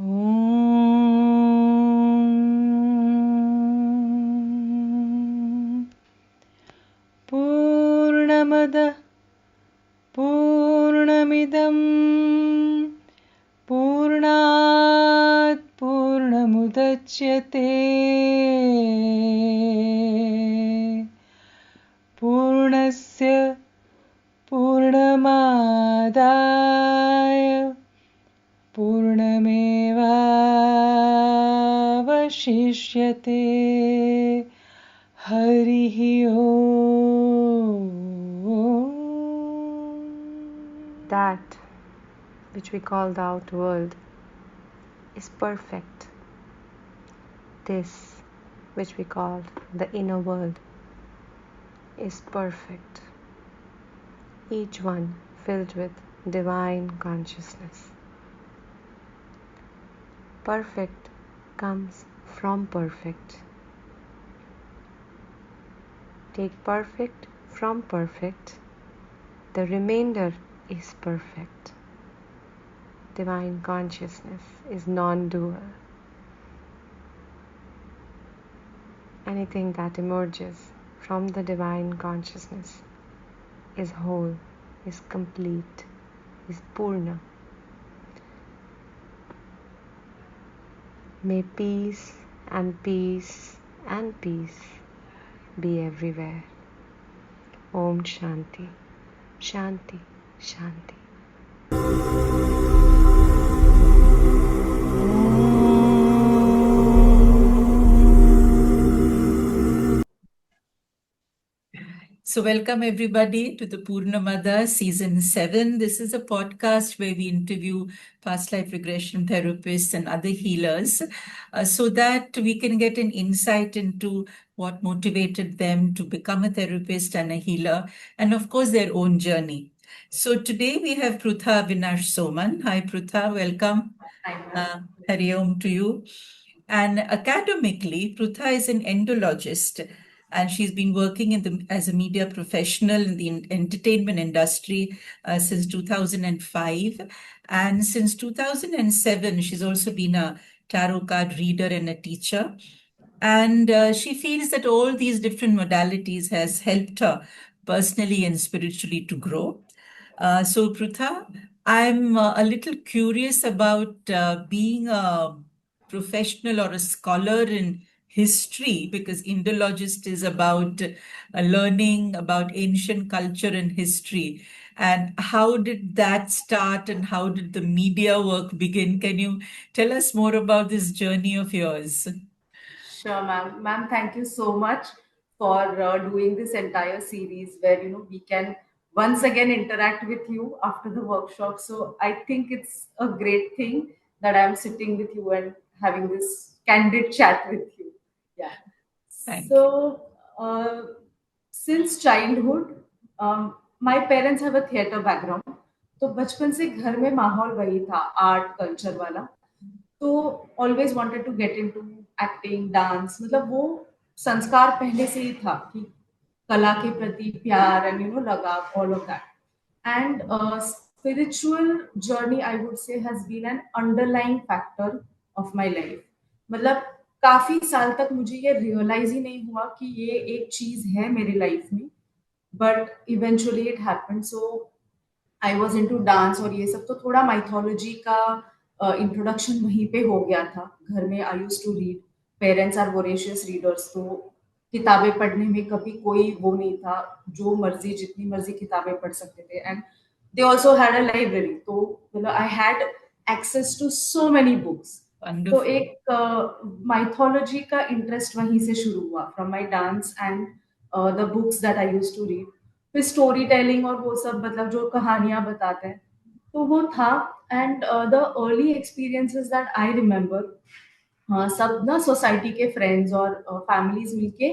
ॐ पूर्णमदः पूर्णमिदं पूर्णात् पूर्णमुदच्यते पूर्णस्य पूर्णमादाय पूर्णमेवावशिष्यते हरिः ओम्. That which we call the outer world is perfect. This which we call the inner world is perfect. Each one filled with divine consciousness. Perfect comes from perfect. Take perfect from perfect. The remainder is perfect. Divine consciousness is non-dual. Anything that emerges from the divine consciousness is whole, is complete, is Purna. May peace and peace and peace be everywhere. Om Shanti, Shanti, Shanti. So welcome everybody to the Purnamada Season 7. This is a podcast where we interview past life regression therapists and other healers so that we can get an insight into what motivated them to become a therapist and a healer, and of course their own journey. So today we have Prutha Avinash Soman. Hi Prutha, welcome. Hari Om to you. And academically, Prutha is an endologist, and she's been working as a media professional in the entertainment industry since 2005. And since 2007, she's also been a tarot card reader and a teacher. And she feels that all these different modalities has helped her personally and spiritually to grow. So, Prutha, I'm a little curious about being a professional or a scholar in history, because Indologist is about learning about ancient culture and history. And how did that start and how did the media work begin? Can you tell us more about this journey of yours? Sure, ma'am. Ma'am, thank you so much for doing this entire series where we can once again interact with you after the workshop. So I think it's a great thing that I'm sitting with you and having this candid chat with you. Yeah. Thank you. So since childhood, my parents have a theater background. तो बचपन से घर में माहौल वही था, art culture वाला. तो always wanted to get into acting, dance. मतलब वो संस्कार पहले से ही था कि कला के प्रति प्यार एंड लगाव, all of that. And spiritual journey I would say has been an underlying factor of my life. मतलब काफी साल तक मुझे ये रियलाइज ही नहीं हुआ कि ये एक चीज है मेरी लाइफ में, but eventually it happened. So I was in to dance और ये सब. तो थोड़ा माइथोलॉजी का इंट्रोडक्शन वहीं पे हो गया था. घर में I use to read. Parents are voracious readers, तो किताबें पढ़ने में कभी कोई वो नहीं था. जो मर्जी जितनी मर्जी किताबें पढ़ सकते थे. And they also had a library, तो मतलब I had access to so many books. तो एक माइथोलॉजी का इंटरेस्ट वहीं से शुरू हुआ, from my dance and the books that I use to read. फिर स्टोरी टेलिंग और वो सब, मतलब जो कहानियां बताते हैं, तो वो था. And the early experiences that I remember, सब ना सोसाइटी के फ्रेंड्स और फैमिलीज मिलके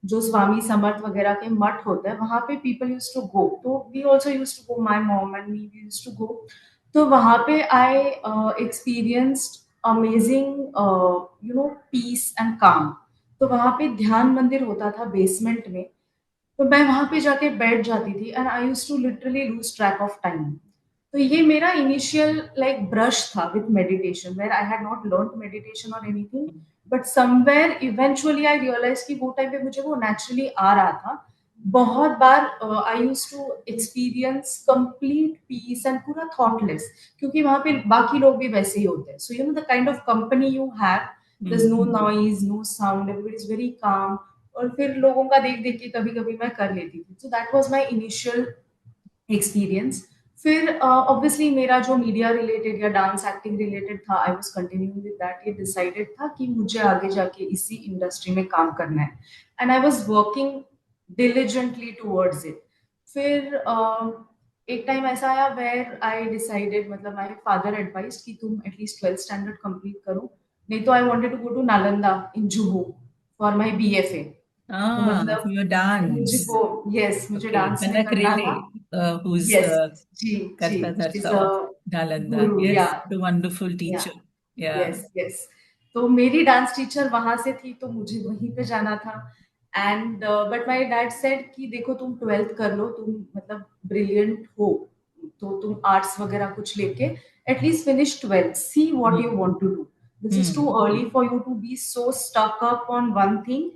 जो स्वामी समर्थ वगैरह के मठ होते हैं वहां पे पीपल यूज टू गो. तो we also use to go, my mom and me, we use to go. तो वहां पे I experienced amazing peace and calm. तो वहां पे ध्यान मंदिर होता था बेसमेंट में. तो मैं वहां पे जाके बैठ जाती थी and I use to literally lose track of time. तो तो ये मेरा इनिशियल लाइक ब्रश था with meditation, where I had not learn meditation और anything, but somewhere eventually I realise कि वो टाइम पे मुझे वो नेचुरली आ रहा था। बहुत बार I use to experience complete peace and पूरा थॉटलेस, क्योंकि वहां पे बाकी लोग भी वैसे ही होते हैं। So you know the kind of company you have, there is no noise, no sound, everybody is very calm. और फिर लोगों का देख देख के कभी कभी मैं कर लेती थी। So that was my initial experience. फिर ऑब्वियसली मेरा जो मीडिया रिलेटेड या डांस एक्टिंग रिलेटेड था, I was continuing with that. ये डिसाइडेड था कि मुझे आगे जाके इसी इंडस्ट्री में काम करना है, and I was working diligently towards it. फिर एक टाइम ऐसा आया वेयर आई डिसाइडेड, मतलब माय फादर एडवाइस्ड कि तुम एटलीस्ट 12th स्टैंडर्ड कंप्लीट करो, नहीं तो I wanted to go to Nalanda in Juhu for my BFA. तो For मतलब your dance. मुझको, यस, मुझे Okay, डांस में Kanak करना था। Relay, who's यस, जी, जी, करता था शी इज इसका अ Nalanda. गुरु, या Yes, the wonderful या teacher. Yeah. Yes, yes. तो मेरी डांस टीचर वहां से थी, तो मुझे वहीं पे जाना था। And but my dad said कि देखो तुम 12th कर लो, तुम मतलब ब्रिलियंट हो, तो तुम आर्ट्स वगैरह कुछ लेके at least finish 12th, see what you want to do. This is too Hmm. Early for you to be so stuck up on one thing.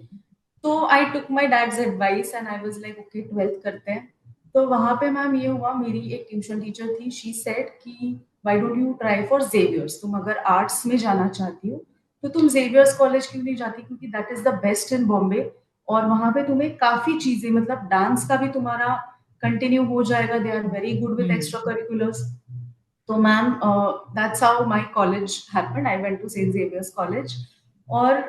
तो I took my dad's advice and I was like okay 12th करते हैं। तो वहां पे ma'am ये हुआ, मेरी एक ट्यूशन टीचर थी, शी सेड कि why don't you try for Xavier's, तुम अगर आर्ट्स में जाना चाहती हो तो तुम जेवियर्स कॉलेज क्यों नहीं जाती, क्योंकि that is the best in Bombay, और वहां पे तुम्हें काफी चीजें, मतलब डांस का भी तुम्हारा कंटिन्यू हो जाएगा, they are very good with Hmm. Extracurriculars. तो ma'am that's how my college happened, I went to Saint Xavier's college, और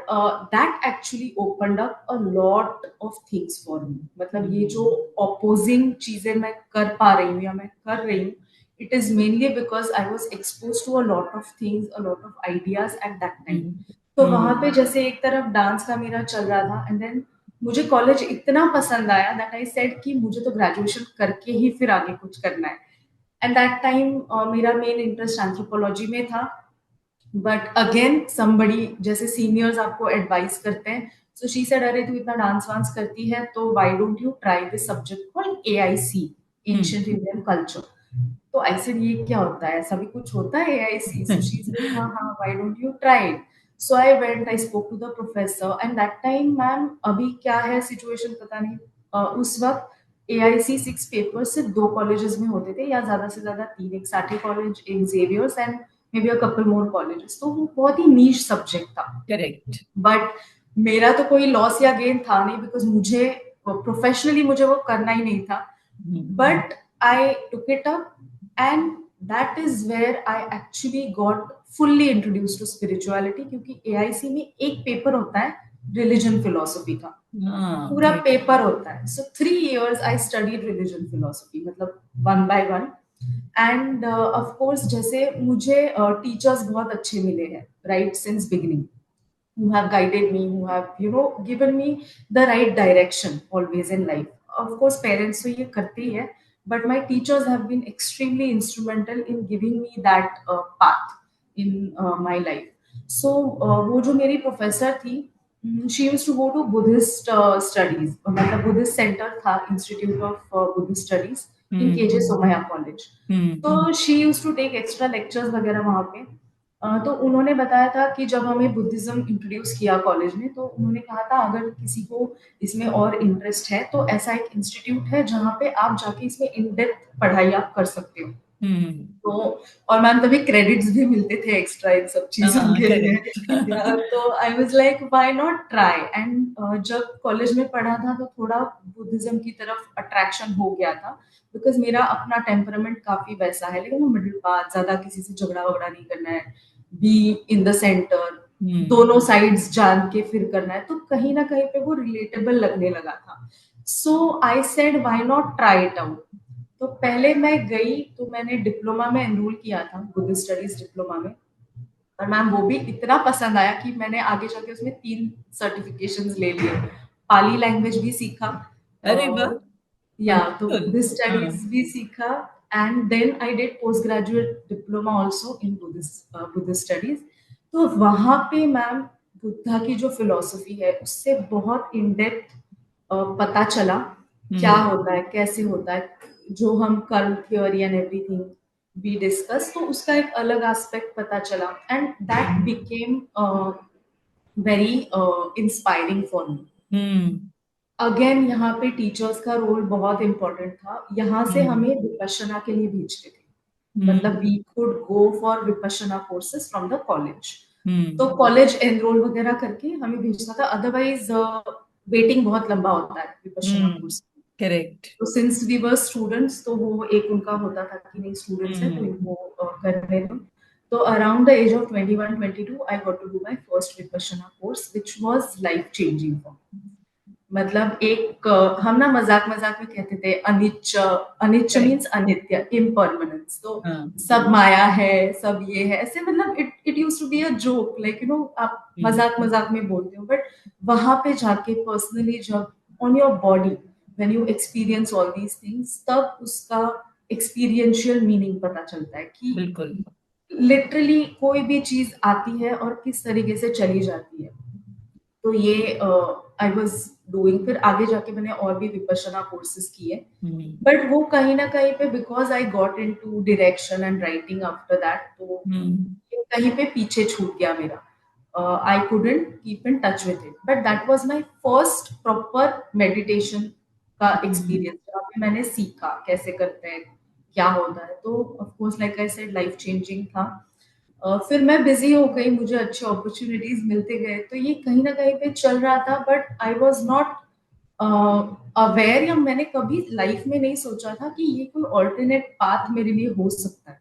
that actually opened up a lot of things for me. मतलब ये जो opposing चीजें मैं कर पा रही हूँ या मैं कर रही हूँ, it is mainly because I was expose to a lot of things, a lot of ideas at that time. तो वहां पे जैसे एक तरफ डांस का मेरा चल रहा था, एंड देन मुझे कॉलेज इतना पसंद आया दैट आई सेड कि मुझे तो ग्रेजुएशन करके ही फिर आगे कुछ करना है। एंड दैट टाइम मेरा मेन इंटरेस्ट एंथ्रोपोलॉजी में था, बट अगेन समबड़ी, जैसे सीनियर्स आपको एडवाइस करते हैं, सो शी सेड अरे तू इतना डांस वांस करती है तो why don't you try this subject called AIC, ancient Indian culture. तो आई सेड ये क्या होता है, ऐसा भी कुछ होता है एआईसी? सो शी सेड हाँ हाँ, why don't you try it. So I went, I spoke to the professor, and that time ma'am, अभी क्या है सिचुएशन पता नहीं, उस वक्त एआईसी 6 पेपर सिर्फ 2 कॉलेजेस में होते थे, या ज्यादा से ज्यादा 3, एक साठी कॉलेज, एक Xavier's, and may be a couple more colleges. तो वो बहुत ही नीश सब्जेक्ट था। Correct. बट मेरा तो कोई लॉस या गेन था नहीं, बिकॉज मुझे प्रोफेशनली मुझे वो करना ही नहीं था। But I took it up, and that is where I actually got fully introduce to spirituality, क्योंकि एआईसी में एक पेपर होता है रिलीजन फिलोसफी का, पूरा Okay. पेपर होता है। So 3 years I studied religion philosophy, मतलब one by one. And of course जैसे मुझे टीचर्स बहुत अच्छे मिले हैं right since beginning, who have guided me, who have, you know, given me the right direction always in life. Of course, parents तो ये करते ही है, but my teachers have been extremely instrumental in giving me that path in my life. So वो जो मेरी professor थी, she used to go to Buddhist studies, मतलब Buddhist center था, Institute of Buddhist Studies in KJ Somaya College. तो she used to take extra lectures वगैरह वहाँ पे। तो उन्होंने बताया था कि जब हमें बुद्धिज्म इंट्रोड्यूस किया कॉलेज में, तो उन्होंने कहा था अगर किसी को इसमें और इंटरेस्ट है तो ऐसा एक इंस्टीट्यूट है जहाँ पे आप जाके इसमें इन डेप्थ पढ़ाई आप कर सकते हो। तो और मैम तभी क्रेडिट्स भी मिलते थे एक्स्ट्रा इन सब चीजों के लिए। तो आई was like why not try. And जब कॉलेज में पढ़ा था तो थोड़ा बुद्धिज्म की तरफ अट्रैक्शन हो गया था, बिकॉज मेरा अपना टेम्परामेंट काफी वैसा है, लेकिन वो मिडिल पाथ, ज्यादा किसी से झगड़ा वगड़ा नहीं करना है, बी इन द सेंटर, दोनों साइड्स जान के फिर करना है, तो कहीं ना कहीं पे वो रिलेटेबल लगने लगा था। So I said why not try it out. तो पहले मैं गई तो मैंने डिप्लोमा में एनरोल किया था, बुद्धिस्ट स्टडीज डिप्लोमा में, और मैम वो भी इतना पसंद आया कि मैंने आगे जाके उसमें 3 सर्टिफिकेशंस ले लिए, पाली लैंग्वेज भी सीखा, अरे वाह, या तो wonderful. बुद्धिस्ट स्टडीज भी सीखा, and then I did post graduate diploma also in Buddhist studies. तो वहां पे मैम बुद्धा की जो फिलोसफी है उससे बहुत इन डेप्थ पता चला क्या होता है, कैसे होता है, जो हम karma theory and everything, we discuss, तो उसका एक अलग एस्पेक्ट पता चला and that became very inspiring for me. Hmm again यहाँ पे टीचर्स का रोल बहुत इम्पोर्टेंट था. यहाँ से हम्म हमें विपश्यना के लिए भेजते थे. मतलब hmm we could go for Vipassana courses from the college. तो हम्म कॉलेज एनरोल वगैरह करके हमें भेजना था. अदरवाइज वेटिंग बहुत लंबा होता है विपश्यना कोर्स. करेक्ट. तो सिंस वी वर स्टूडेंट्स, तो वो एक उनका होता था कि नहीं स्टूडेंट्स है तो इनको करने दो. तो around the age of 21-22 I got to do my first Vipassana course which was life changing for. मतलब एक हम ना मजाक मजाक में कहते थे अनिच्च. अनिच्च Correct. मीन्स अनित्य, इम्परमानेंस. तो हाँ. सब माया है, सब ये है, ऐसे मतलब it used to be a joke, like you know आप मजाक मजाक में बोलते हो. बट वहां पे जाके पर्सनली जब on your body when you experience all these things, तब उसका एक्सपीरियंशियल मीनिंग पता चलता है कि बिल्कुल. लिटरली कोई भी चीज आती है और किस तरीके से चली जाती है. तो ये आई वाज डूइंग. फिर आगे जाके मैंने और भी विपश्यना कोर्सेज किए. हम्म बट वो कहीं ना कहीं पे because I got into direction and writing after that, तो ये कहीं पे पीछे छूट गया मेरा. I couldn't keep in touch with it. But that was my first proper meditation का एक्सपीरियंस, जहाँ पे मैंने सीखा कैसे करते हैं, क्या होता है. तो of course like I said life changing था. फिर मैं बिजी हो गई, मुझे अच्छे अपॉर्चुनिटीज मिलते गए, तो ये कहीं ना कहीं पे चल रहा था. But I was not aware, या मैंने कभी लाइफ में नहीं सोचा था कि ये कोई ऑल्टरनेट पाथ मेरे लिए हो सकता है.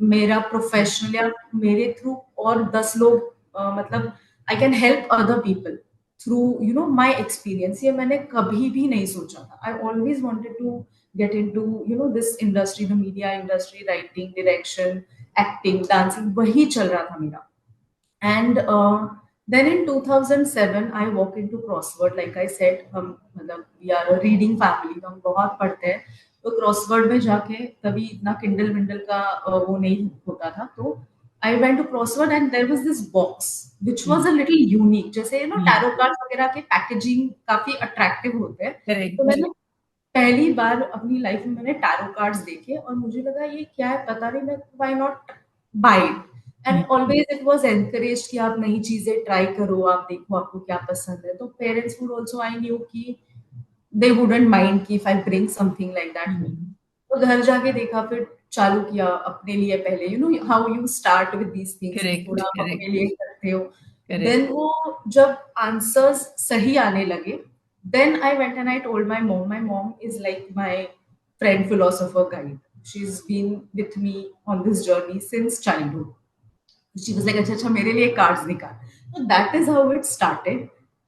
मेरा प्रोफेशनल या मेरे थ्रू और 10 लोग मतलब I can help other people through you know my experience. ये मैंने कभी भी नहीं सोचा था. I always wanted to get in to you know this industry, the media industry, writing, direction, acting, dancing, वही चल रहा था मेरा. And then in 2007 I walk into crossword. Like I said, हम मतलब we are a reading family, तो हम बहुत पढ़ते हैं. तो क्रॉसवर्ड में जाके तभी इतना किंडल विंडल का वो नहीं होता था. तो I went to crossword and there was this box which was a little unique. जैसे यू नो टैरो कार्ड्स वगैरह के पैकेजिंग काफी अट्रैक्टिव होते हैं. करेक्ट. तो मैंने पहली बार अपनी लाइफ में मैंने टैरो कार्ड्स देखे और मुझे लगा ये क्या है पता नहीं, मैं why not buy it. And always it was encouraged कि आप नई चीजें ट्राई करो, आप देखो आपको क्या पसंद है. तो parents would also, I knew कि दे वुडंट माइंड कि if I bring something like that home. तो घर जाके देखा, फिर चालू किया अपने लिए. पहले you know how you start with these things, Correct, थोड़ा आप correct. अपने लिए करते हो. Correct. देन वो जब आंसर्स सही आने लगे, then I went and I told my mom. My mom is like my friend, philosopher, guide. She's been with me on this journey since childhood. She was like, अच्छा अच्छा मेरे लिए cards निकाल. So that is how it started.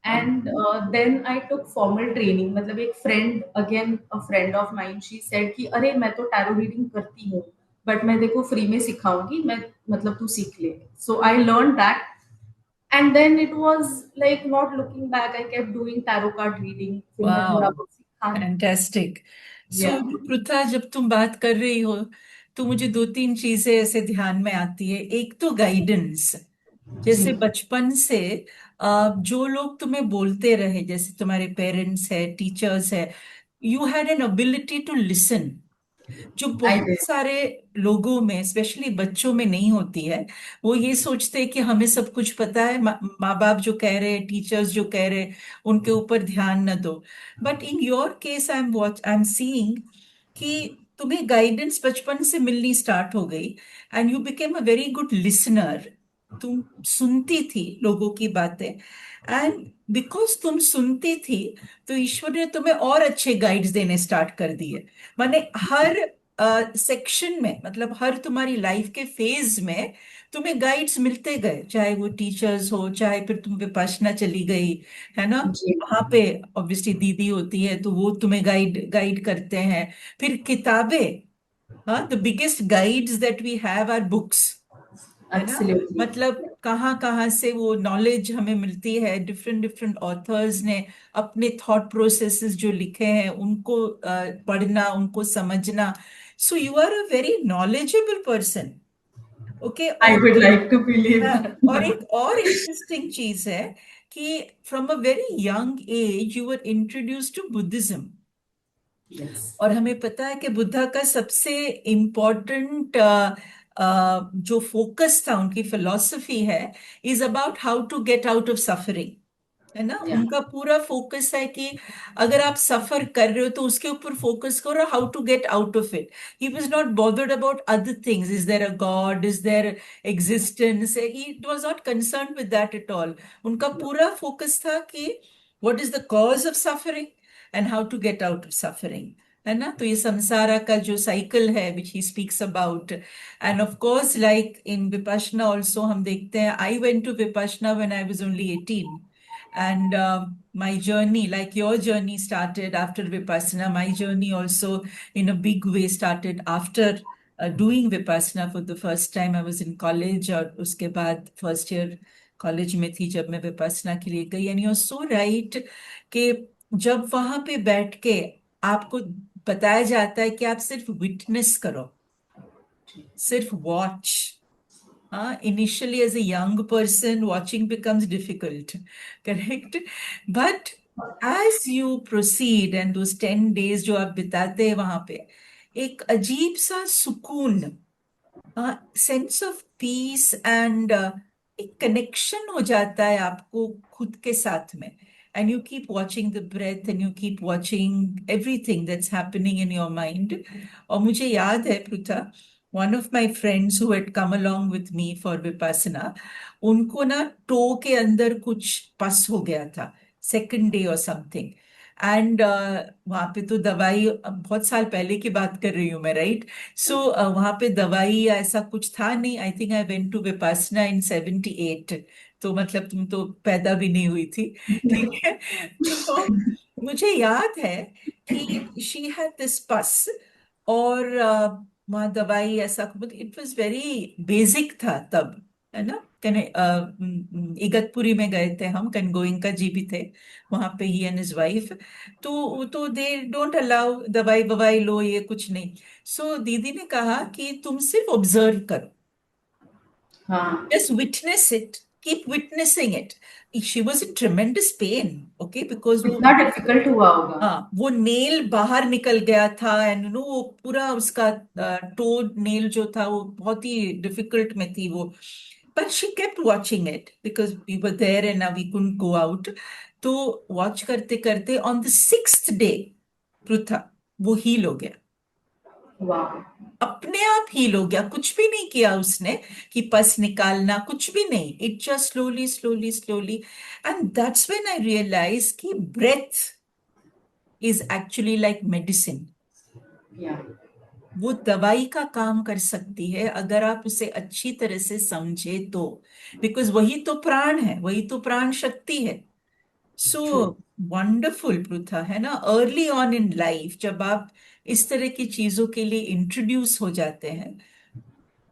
And then I took formal training. मतलब एक friend, again a friend of mine, she said कि अरे मैं तो tarot reading करती हूँ, but मैं देखो free में सिखाऊंगी, मैं मतलब तू सीख ले. So I learned that. And then it was like not looking back. I kept doing tarot card reading. फिर मैं थोड़ा वाओ, बहुत सीखा. फैंटास्टिक. सो Yeah. पृथा, जब तुम बात कर रही हो तो मुझे दो तीन चीजें ऐसे ध्यान में आती है. एक तो गाइडेंस. जैसे जी. बचपन से जो लोग तुम्हें बोलते रहे, जैसे तुम्हारे पेरेंट्स है, टीचर्स है, you had an ability to listen, जो I बहुत did. सारे लोगों में, स्पेशली बच्चों में नहीं होती है. वो ये सोचते हैं कि हमें सब कुछ पता है, माँ बाप जो कह रहे हैं, टीचर्स जो कह रहे हैं, उनके ऊपर ध्यान न दो. But in your case I am seeing कि तुम्हें गाइडेंस बचपन से मिलनी स्टार्ट हो गई and you became a very good listener. तुम सुनती थी लोगों की बातें, एंड बिकॉज तुम सुनती थी तो ईश्वर ने तुम्हें और अच्छे गाइड्स देने स्टार्ट कर दिए. माने हर सेक्शन में, मतलब हर तुम्हारी लाइफ के फेज में तुम्हें गाइड्स मिलते गए, चाहे वो टीचर्स हो, चाहे फिर तुम विपश्यना चली गई, है ना. जी. वहां पे ऑब्वियसली दीदी होती है तो वो तुम्हें गाइड गाइड करते हैं. फिर किताबें, हाँ, the biggest guides that we have are books, है ना. Absolutely. मतलब कहाँ कहाँ से वो नॉलेज हमें मिलती है. डिफरेंट डिफरेंट ऑथर्स ने अपने थॉट प्रोसेसेस जो लिखे हैं उनको पढ़ना, उनको समझना. So you are a very knowledgeable person. Okay. I और would like to believe हाँ, that. और एक और इंटरेस्टिंग चीज है कि from a very young age you were introduce to Buddhism. Yes. और हमें पता है कि बुद्धा का सबसे इम्पोर्टेंट जो फोकस था, उनकी फिलॉसफी है, is about how to get out of suffering, है ना। Yeah. उनका पूरा फोकस है कि अगर आप सफर कर रहे हो तो उसके ऊपर फोकस करो, how to get out of it. He was not bothered about other things, is there a god, is there existence, he was not concern with that at all. उनका पूरा फोकस था कि what is the cause of suffering and how to get out of suffering, है ना। तो ये संसारा का जो साइकिल है which he speaks about, and of course like in Vipassana also हम देखते हैं, I went to Vipassana when I was only 18. And my journey, like your journey, started after Vipassana. My journey also, in a big way, started after doing Vipassana for the first time. I was in college, और उसके बाद first year college में थी जब मैं Vipassana के लिए गई. And you're so right कि जब वहां पे बैठ के आपको बताया जाता है कि आप सिर्फ विटनेस करो, सिर्फ watch. Initially, as a young person, watching becomes difficult, correct? But as you proceed, and those 10 days जो आप बिताते हैं वहां पे, एक अजीब सा सुकून, सेंस ऑफ पीस एंड एक कनेक्शन हो जाता है आपको खुद के साथ में. And you keep watching the breath and you keep watching everything that's happening in your mind. और मुझे याद है Pritha, one of my friends who had come along with me for Vipassana, उनको ना टो के अंदर कुछ पस हो गया था, सेकंड डे और समथिंग. एंड वहां पे तो दवाई, बहुत साल पहले की बात कर रही हूँ मैं, राइट. सो वहां पे दवाई या ऐसा कुछ था नहीं. I think I went to Vipassana in 78, तो मतलब तुम तो पैदा भी नहीं हुई थी, ठीक है. तो मुझे याद है कि शी हैड दिस पस, और वहाँ दवाई ऐसा, इट वाज वेरी बेसिक था तब, है ना. इगतपुरी में गए थे हम, कनगोइंका जी भी थे वहां पे, ही एंड हिज वाइफ. तो दे डोंट अलाउ दवाई ववाई लो, ये कुछ नहीं. सो दीदी ने कहा कि तुम सिर्फ ऑब्जर्व करो, हाँ. just witness it, keep witnessing it. She was in tremendous pain, okay, because वो, कितना डिफिकल्ट हुआ होगा. हाँ, वो नेल बाहर निकल गया था, एंड नो वो पूरा उसका टो नेल जो था वो बहुत ही डिफिकल्ट में थी वो. But she kept watching it because we were there and we couldn't go out. तो वॉच करते करते on the 6th day Pritha वो हील हो गया, वाह. अपने आप हील हो गया. कुछ भी नहीं किया उसने कि पस निकालना, कुछ भी नहीं. It just slowly slowly slowly. And that's when I realise कि breath is actually like medicine. Yeah. वो दवाई का काम कर सकती है अगर आप उसे अच्छी तरह से समझे तो, बिकॉज वही तो प्राण है, वही तो प्राण शक्ति है. So true. वंडरफुल पृथा, है ना. अर्ली ऑन इन लाइफ जब आप इस तरह की चीजों के लिए इंट्रोड्यूस हो जाते हैं.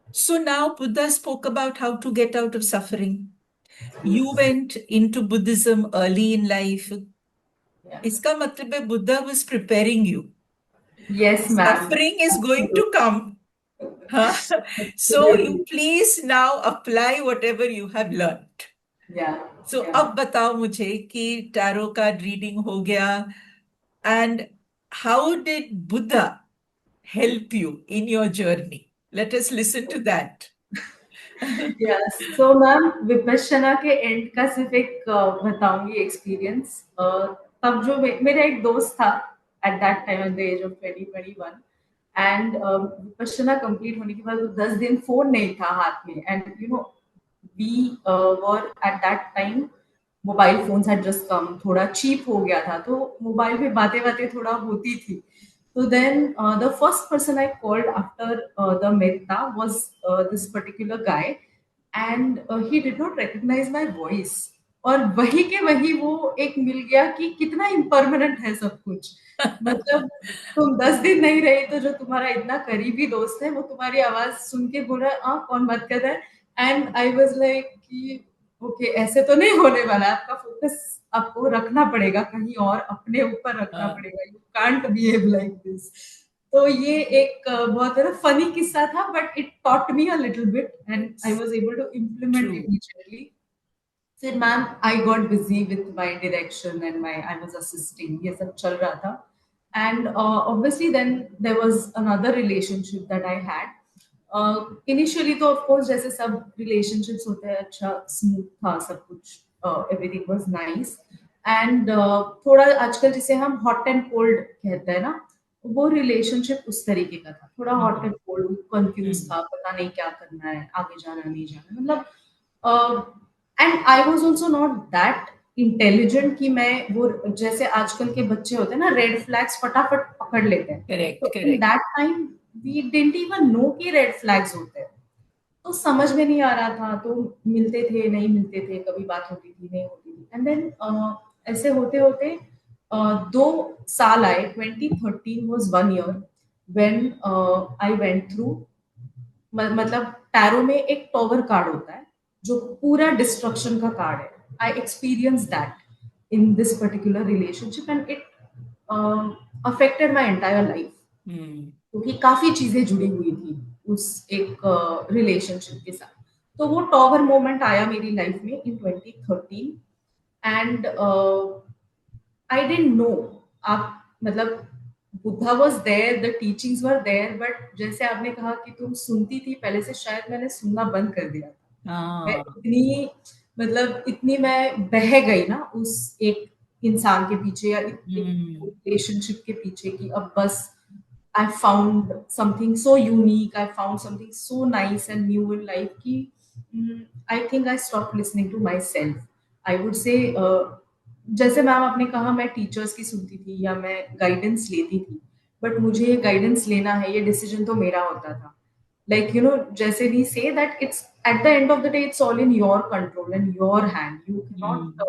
So now Buddha spoke about how to get out of suffering. You went into Buddhism early in life. इसका मतलब है Buddha was preparing you. Yes ma'am. Suffering is going to come. Huh? So you please now apply whatever you have learned. या. So अब बताओ मुझे कि tarot card reading हो गया, and how did Buddha help you in your journey? Let us listen to that. Yes. So ma'am, Vipassana के and का सिर्फ एक बताऊंगी एक्सपीरियंस. तब जो मेरा एक दोस्त था at that time, at the age of 2021, and Vipassana complete होने के बाद वो 10 दिन फोन नहीं था हाथ में. And you know, we were at that time, mobile phones had just come, थोड़ा चीप हो गया था, तो मोबाइल पे बातें बातें थोड़ा होती थी. So then the first person I called after the metta was this particular guy, and he did not recognize my voice. और वही के वही वो एक मिल गया कि कितना इम्परमानेंट है सब कुछ. मतलब तुम 10 दिन नहीं रहे तो जो तुम्हारा इतना करीबी दोस्त है वो तुम्हारी आवाज सुन के बोल रहा है, कौन बात कर रहा है. एंड आई वाज लाइक कि ओके, ऐसे तो नहीं होने वाला. आपका फोकस आपको रखना पड़ेगा कहीं और, अपने ऊपर रखना पड़ेगा. You can't behave like this. तो ये एक बहुत फनी किस्सा था, but it taught me a little bit and I was able to implement immediately. फिर ma'am I got busy with my direction and my, I was assisting, ये सब चल रहा था. And obviously then there was another relationship that I had. Initially तो of course जैसे सब relationships होते हैं, अच्छा smooth था सब कुछ, everything was nice. And थोड़ा आजकल जिसे हम hot and cold कहते हैं ना, वो relationship उस तरीके का था, थोड़ा hot and cold, confused था, पता नहीं क्या करना है, आगे जाना नहीं जाना, मतलब and I was also not that intelligent कि मैं वो जैसे आजकल के बच्चे होते हैं ना, रेड फ्लैग्स फटाफट पकड़ लेते हैं. करेक्ट तो in correct that time we didn't even know कि रेड फ्लैग्स होते हैं. तो समझ में नहीं आ रहा था, तो मिलते थे नहीं मिलते थे, कभी बात होती थी नहीं होती थी. एंड देन ऐसे होते होते 2 साल आए. 2013 was 1 year when I went through, मतलब टैरो में एक टॉवर कार्ड होता है जो पूरा डिस्ट्रक्शन का कार्ड है. I experience that in this particular relationship and it affected my entire life, क्योंकि काफी चीजें जुड़ी हुई थी उस एक रिलेशनशिप के साथ. तो वो टॉवर मोमेंट आया मेरी लाइफ में in 2013 and I didn't know. आप मतलब Buddha was there, the teachings were there, but जैसे आपने कहा कि तुम सुनती थी पहले से, शायद मैंने सुनना बंद कर दिया था. मैं इतनी मतलब इतनी मैं बह गई ना उस एक इंसान के पीछे या रिलेशनशिप के पीछे कि अब बस I found something so unique, I found something so nice and new in life कि I think I stopped listening to myself. I would say जैसे मैम आपने कहा मैं टीचर्स की सुनती थी या मैं गाइडेंस लेती थी, बट मुझे ये गाइडेंस लेना है, ये डिसीजन तो मेरा होता था. Like, you know, जैसे we say that it's at the end of the day it's all in your control and your hand. You cannot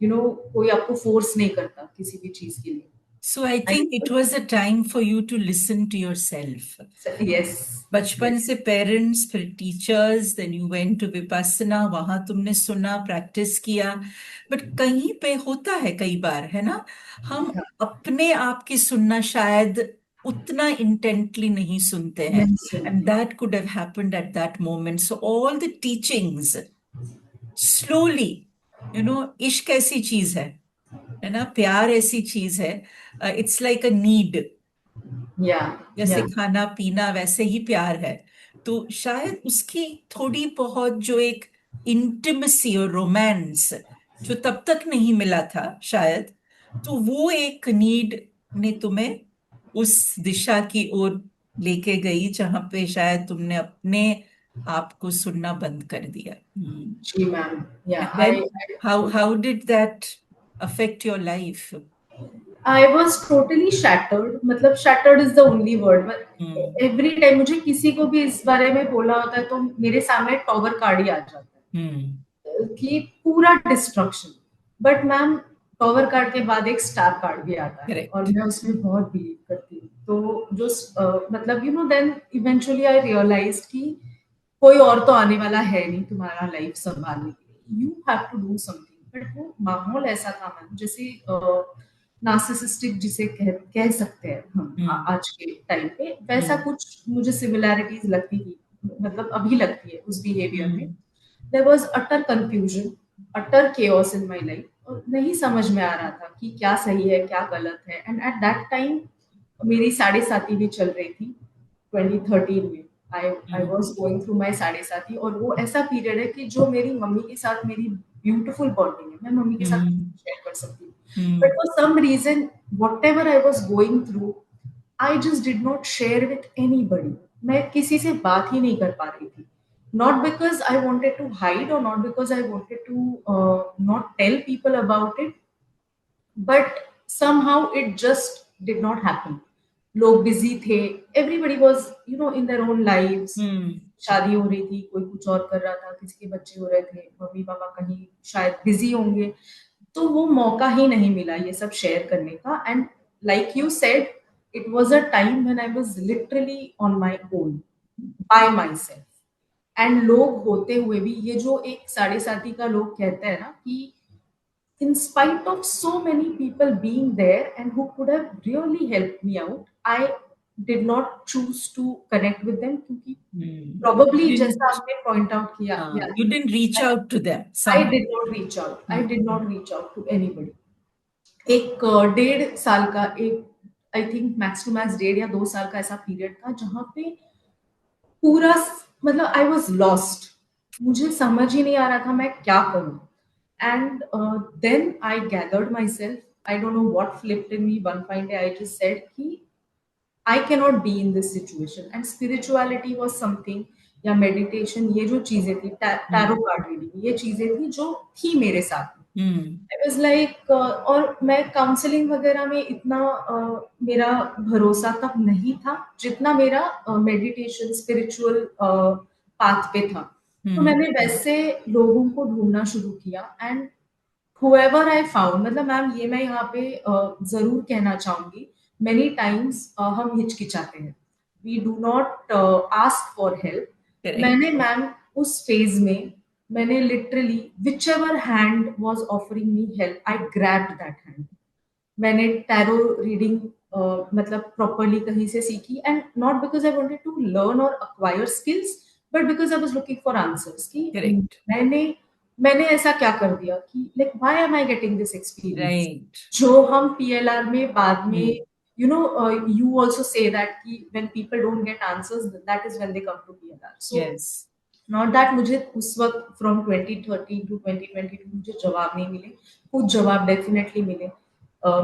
you know, कोई आपको फोर्स नहीं करता किसी भी चीज के लिए. So I think it was a time for you to listen to yourself. Yes. बचपन से पेरेंट्स, फिर teachers, then you went to Vipassana, वहां तुमने सुना, प्रैक्टिस किया. बट कहीं पे होता है कई बार, है ना, हम अपने आप की सुनना शायद उतना इंटेंटली नहीं सुनते हैं. And that could have happened at that moment. So all the teachings slowly, you know, इश्क ऐसी चीज है ना, प्यार ऐसी चीज है. It's like a need. जैसे खाना पीना वैसे ही प्यार है. तो शायद उसकी थोड़ी बहुत जो एक इंटिमेसी और रोमांस जो तब तक नहीं मिला था शायद, तो वो एक नीड ने तुम्हें उस दिशा की ओर लेके गई जहां पे शायद तुमने अपने आप को सुनना बंद कर दिया. जी ma'am. How did that affect your life? I was totally shattered. मतलब shattered is the only word. Every time मुझे किसी को भी इस बारे में बोला होता है तो मेरे सामने टॉवर कार्ड ही आ जाता है कि पूरा destruction. But ma'am tower card के बाद एक स्टार कार्ड भी आता है. Correct. और मैं उसमें बहुत बिलीव करती हूँ. तो जो मतलब you know then eventually I realise कि कोई और तो आने वाला है नहीं तुम्हारा लाइफ संभालने के लिए. You have to do something. But वो माहौल ऐसा था मैम, जैसे नार्सिसिस्टिक जिसे कह सकते हैं हम आज के टाइम पे, वैसा कुछ मुझे सिमिलैरिटीज लगती थी, मतलब अभी लगती है उस बिहेवियर में. There was utter confusion, utter chaos in my life, और नहीं समझ में आ रहा था कि क्या सही है क्या गलत है. एंड एट दैट टाइम मेरी साढ़े साथी भी चल रही थी 2013 में. I was going through my साढ़े साथी, और वो ऐसा पीरियड है कि जो मेरी मम्मी के साथ मेरी ब्यूटीफुल बॉन्डिंग है, मैं मम्मी के साथ शेयर कर सकती हूँ. But for some reason, whatever I was going through, I just did not share with anybody. मैं किसी से बात ही नहीं कर पा रही थी. Not because I wanted to hide or not because I wanted to not tell people about it, but somehow it just did not happen. लोग बिजी थे, everybody was you know in their own lives. शादी हो रही थी, कोई कुछ और कर रहा था, किसी के बच्चे हो रहे थे, मम्मी पापा कहीं शायद बिजी होंगे, तो वो मौका ही नहीं मिला ये सब शेयर करने का. And like you said, it was a time when I was literally on my own by myself. And लोग होते हुए भी, ये जो एक साढ़े साथी का लोग कहते हैं ना कि in spite of so many people being there and who could have really helped me out, I did not choose to connect with them क्योंकि probably जैसा आपने point out किया, you didn't reach out to them. I did not reach out. I did not reach out to anybody. एक 1.5 साल का एक I think max to max 1.5 या 2 साल का ऐसा पीरियड था जहाँ पे पूरा मतलब आई वॉज लॉस्ट, मुझे समझ ही नहीं आ रहा था मैं क्या करूं. And then I gathered myself. I don't know what flipped in me. One fine day I just said कि I cannot be in this situation. And spirituality was something, या meditation, ये जो चीजें थी, tarot card reading, ये चीजें थी जो थी मेरे साथ. I was like, और मैं काउंसलिंग वगैरह में इतना मेरा भरोसा तब नहीं था जितना मेरा मेडिटेशन स्पिरिचुअल पाथ पे था. तो मैंने वैसे लोगों को ढूंढना शुरू किया. एंड whoever I found, मतलब मैम ये मैं यहाँ पे जरूर कहना चाहूंगी, many times हम हिचकिचाते हैं, we do not ask for help. Correct. मैंने मैम उस फेज में मैंने literally whichever hand was offering me help, I grabbed that hand. मैंने टैरो रीडिंग मतलब प्रॉपरली कहीं से सीखी. And not because I wanted to learn और acquire skills, but because I was looking for answers कि Correct. मैंने ऐसा क्या कर दिया कि like why am I getting this experience. Right. जो हम पीएलआर में बाद में you know you also say that कि when people don't get answers, that is when they come to PLR. So Yes. not that मुझे उस वक्त from 2013 to 2022 मुझे जवाब नहीं मिले, कुछ जवाब डेफिनेटली मिले.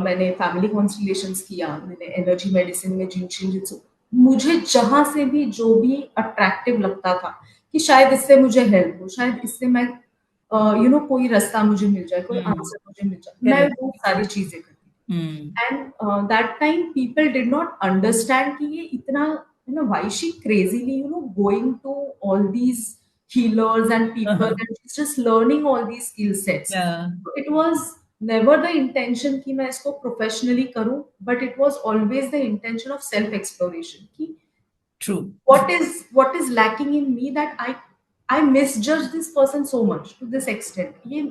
मैंने फैमिली कॉन्स्टलेशंस किया, मैंने एनर्जी मेडिसिन में जिनशिन, मुझे जहां से भी जो भी अट्रैक्टिव लगता था कि शायद इससे मुझे हेल्प हो, शायद इससे मैं कोई रास्ता मुझे मिल जाए, कोई आंसर मुझे मिल जाए, मैं वो सारी चीजें करती. And that time people did not understand कि ये इतना why she crazily going to all these healers and people and she's just learning all these skill sets. So it was never the intention कि मैं इसको professionally करूं, but it was always the intention of self exploration कि True. what is lacking in me that I misjudge this person so much to this extent. ये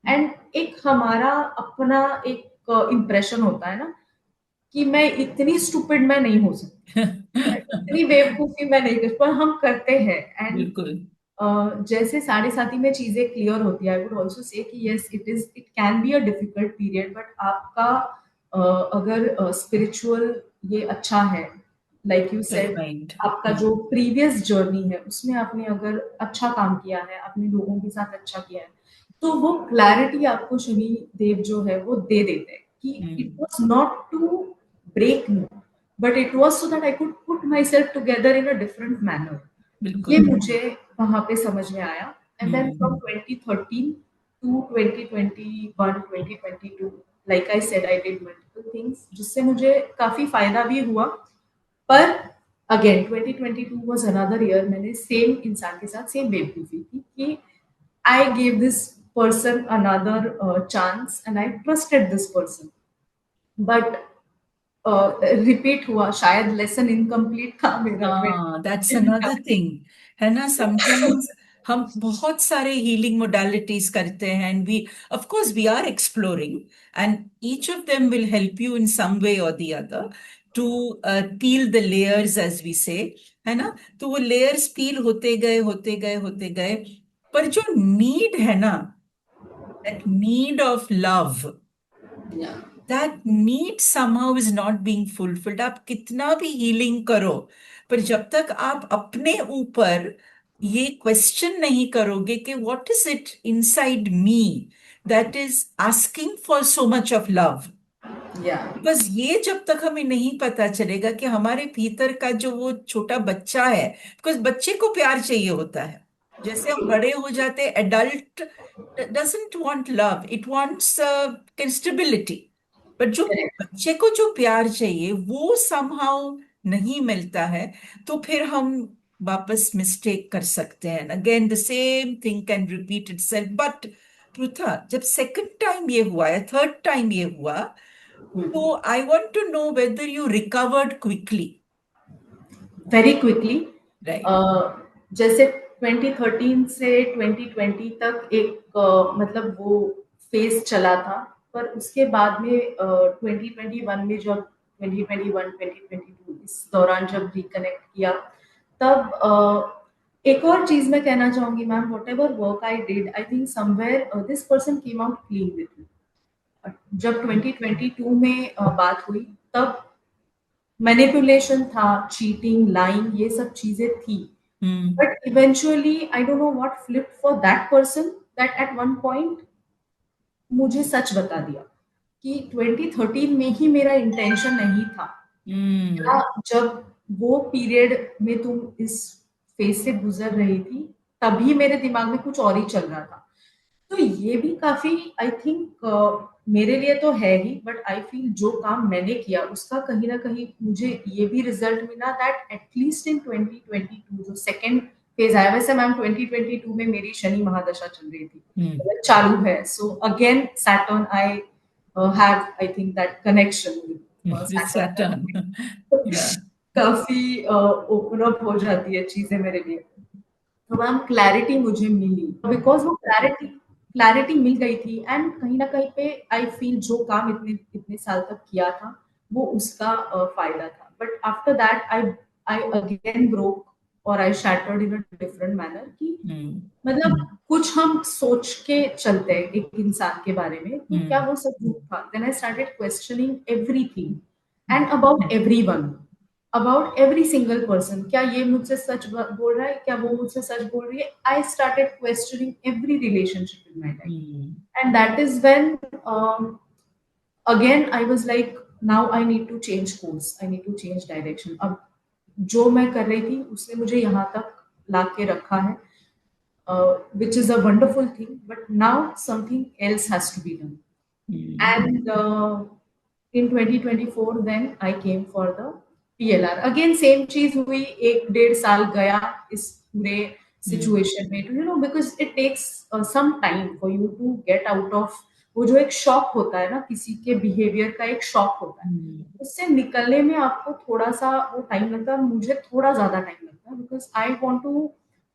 and एक हमारा अपना एक impression होता है ना कि मैं इतनी स्टूपिड मैं नहीं हो सकती, इतनी बेवकूफी मैं नहीं कर, पर हम करते हैं. एंड जैसे 7.5 में चीजें क्लियर होती है, आई वुड आल्सो से कि yes it can be a difficult period, but आपका अगर स्पिरिचुअल ये अच्छा है, लाइक यू सेड, आपका जो प्रीवियस जर्नी है उसमें आपने अगर अच्छा काम किया है, अपने लोगों के साथ अच्छा किया है, तो वो क्लैरिटी आपको शनि देव जो है वो दे देते हैं कि it was not to break me, but it was so that I could put myself together in a different manner. ये मुझे वहां पे समझ में आया. And then from 2013 to 2021, 2022, like I said, I did multiple things जिससे मुझे काफी फायदा भी हुआ. पर again 2022 was another year. मैंने सेम इंसान के साथ सेम बेवकूफी की कि I gave this person another chance and I trusted this person, but repeat हुआ. शायद लेसन इनकम्प्लीट था मेरा. दैट्स अनदर थिंग है ना. समटाइम्स हम बहुत सारे हीलिंग मोडालिटीज करते हैं and we of course we are exploring and each of them will help you in some way और the other to peel the layers as we say, है ना. तो वो लेयर्स पील होते गए, पर जो नीड है ना, that need of love, that need somehow is not being fulfilled. आप कितना भी हीलिंग करो, पर जब तक आप अपने ऊपर ये क्वेश्चन नहीं करोगे कि what is it inside me that is asking for so much of love, बस ये जब तक हमें नहीं पता चलेगा कि हमारे भीतर का जो वो छोटा बच्चा है, बिकॉज बच्चे को प्यार चाहिए होता है. जैसे हम बड़े हो जाते, adult doesn't want love, it wants stability. But जो बच्चे को जो प्यार चाहिए वो समहाउ नहीं मिलता है, तो फिर हम वापस मिस्टेक कर सकते हैं. Again the same thing can repeat itself. But Pritha, जब सेकंड टाइम ये हुआ या थर्ड टाइम ये हुआ, तो I want to know whether you recovered quickly. Very quickly. जैसे 2013 से 2020 तक एक मतलब वो फेज चला था, पर उसके बाद में 2021 में जब 2021 2022 इस दौरान जब रिकनेक्ट किया, तब एक और चीज मैं कहना चाहूंगी ma'am, what ever work I did, I think somewhere this person came out clean with me. जब 2022 में बात हुई, तब मैनिपुलेशन था, चीटिंग, लाइंग, ये सब चीजें थी. Hmm. But eventually, I don't know what flipped for that person that at one point मुझे सच बता दिया कि 2013 में ही मेरा इंटेंशन नहीं था. Hmm. या जब वो पीरियड में तुम इस फेज से गुजर रही थी, तभी मेरे दिमाग में कुछ और ही चल रहा था. तो ये भी काफी, आई थिंक, मेरे लिए तो है ही, बट आई फील जो काम मैंने किया उसका कहीं ना कहीं मुझे ये भी रिजल्ट मिला दैट एटलीस्ट इन 2022 जो सेकेंड फेज आया. वैसे मैम 2022 में मेरी शनि महादशा चल रही थी, Hmm. मतलब चालू है. So again Saturn, I have I think that connection With Saturn. Yeah. काफी ओपन अप हो जाती है चीजें मेरे लिए. तो मैम क्लैरिटी मुझे मिली बिकॉज वो क्लैरिटी मिल गई थी. एंड कहीं ना कहीं पे आई फील जो काम इतने इतने साल तक किया था वो उसका फायदा था. But after that I I again broke और I shattered in a different manner कि Hmm. मतलब कुछ हम सोच के चलते हैं एक इंसान के बारे में, तो क्या वो सब झूठ था. Then I started questioning everything and about everyone, about every single person. क्या ये मुझसे सच बोल रहा है, क्या वो मुझसे सच बोल रही है. I started questioning every relationship in my life. Hmm. And that is when again I was like now I need to change course, I need to change direction. अब जो मैं कर रही थी उसने मुझे यहाँ तक ला के रखा है, which is a wonderful thing, but now something else has to be done. Hmm. And in 2024 then I came for the PLR. Again same चीज हुई, एक डेढ़ साल गया इस पूरे situation में, you know, because it takes some time for you to get out of वो जो एक शॉक होता है ना, किसी के बिहेवियर का एक शॉक होता है, उससे निकलने में आपको थोड़ा सा वो टाइम लगता है. मुझे थोड़ा ज्यादा टाइम लगता है because I want to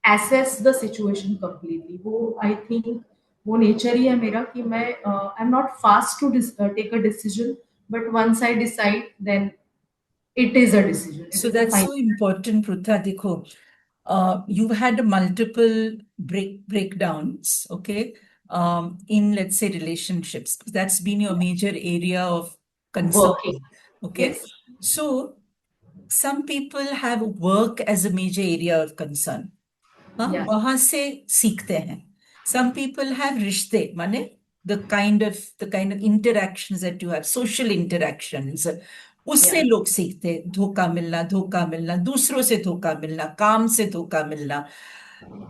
assess the situation completely. वो I think वो नेचर ही है मेरा कि मैं I am not fast to take a decision, but once I decide then it is a decision. It So is a that's so final. important, Prutha. Dekho, you've had multiple breakdowns, okay, in, let's say, relationships. That's been your major area of concern, Working. okay? Yes. So some people have work as a major area of concern. हाँ, Yeah. वहां से सीखते हैं. Some people have रिश्ते, माने the kind of interactions that you have, social interactions. उससे Yeah. लोग सीखते हैं. धोखा मिलना, दूसरों से धोखा मिलना, काम से धोखा मिलना.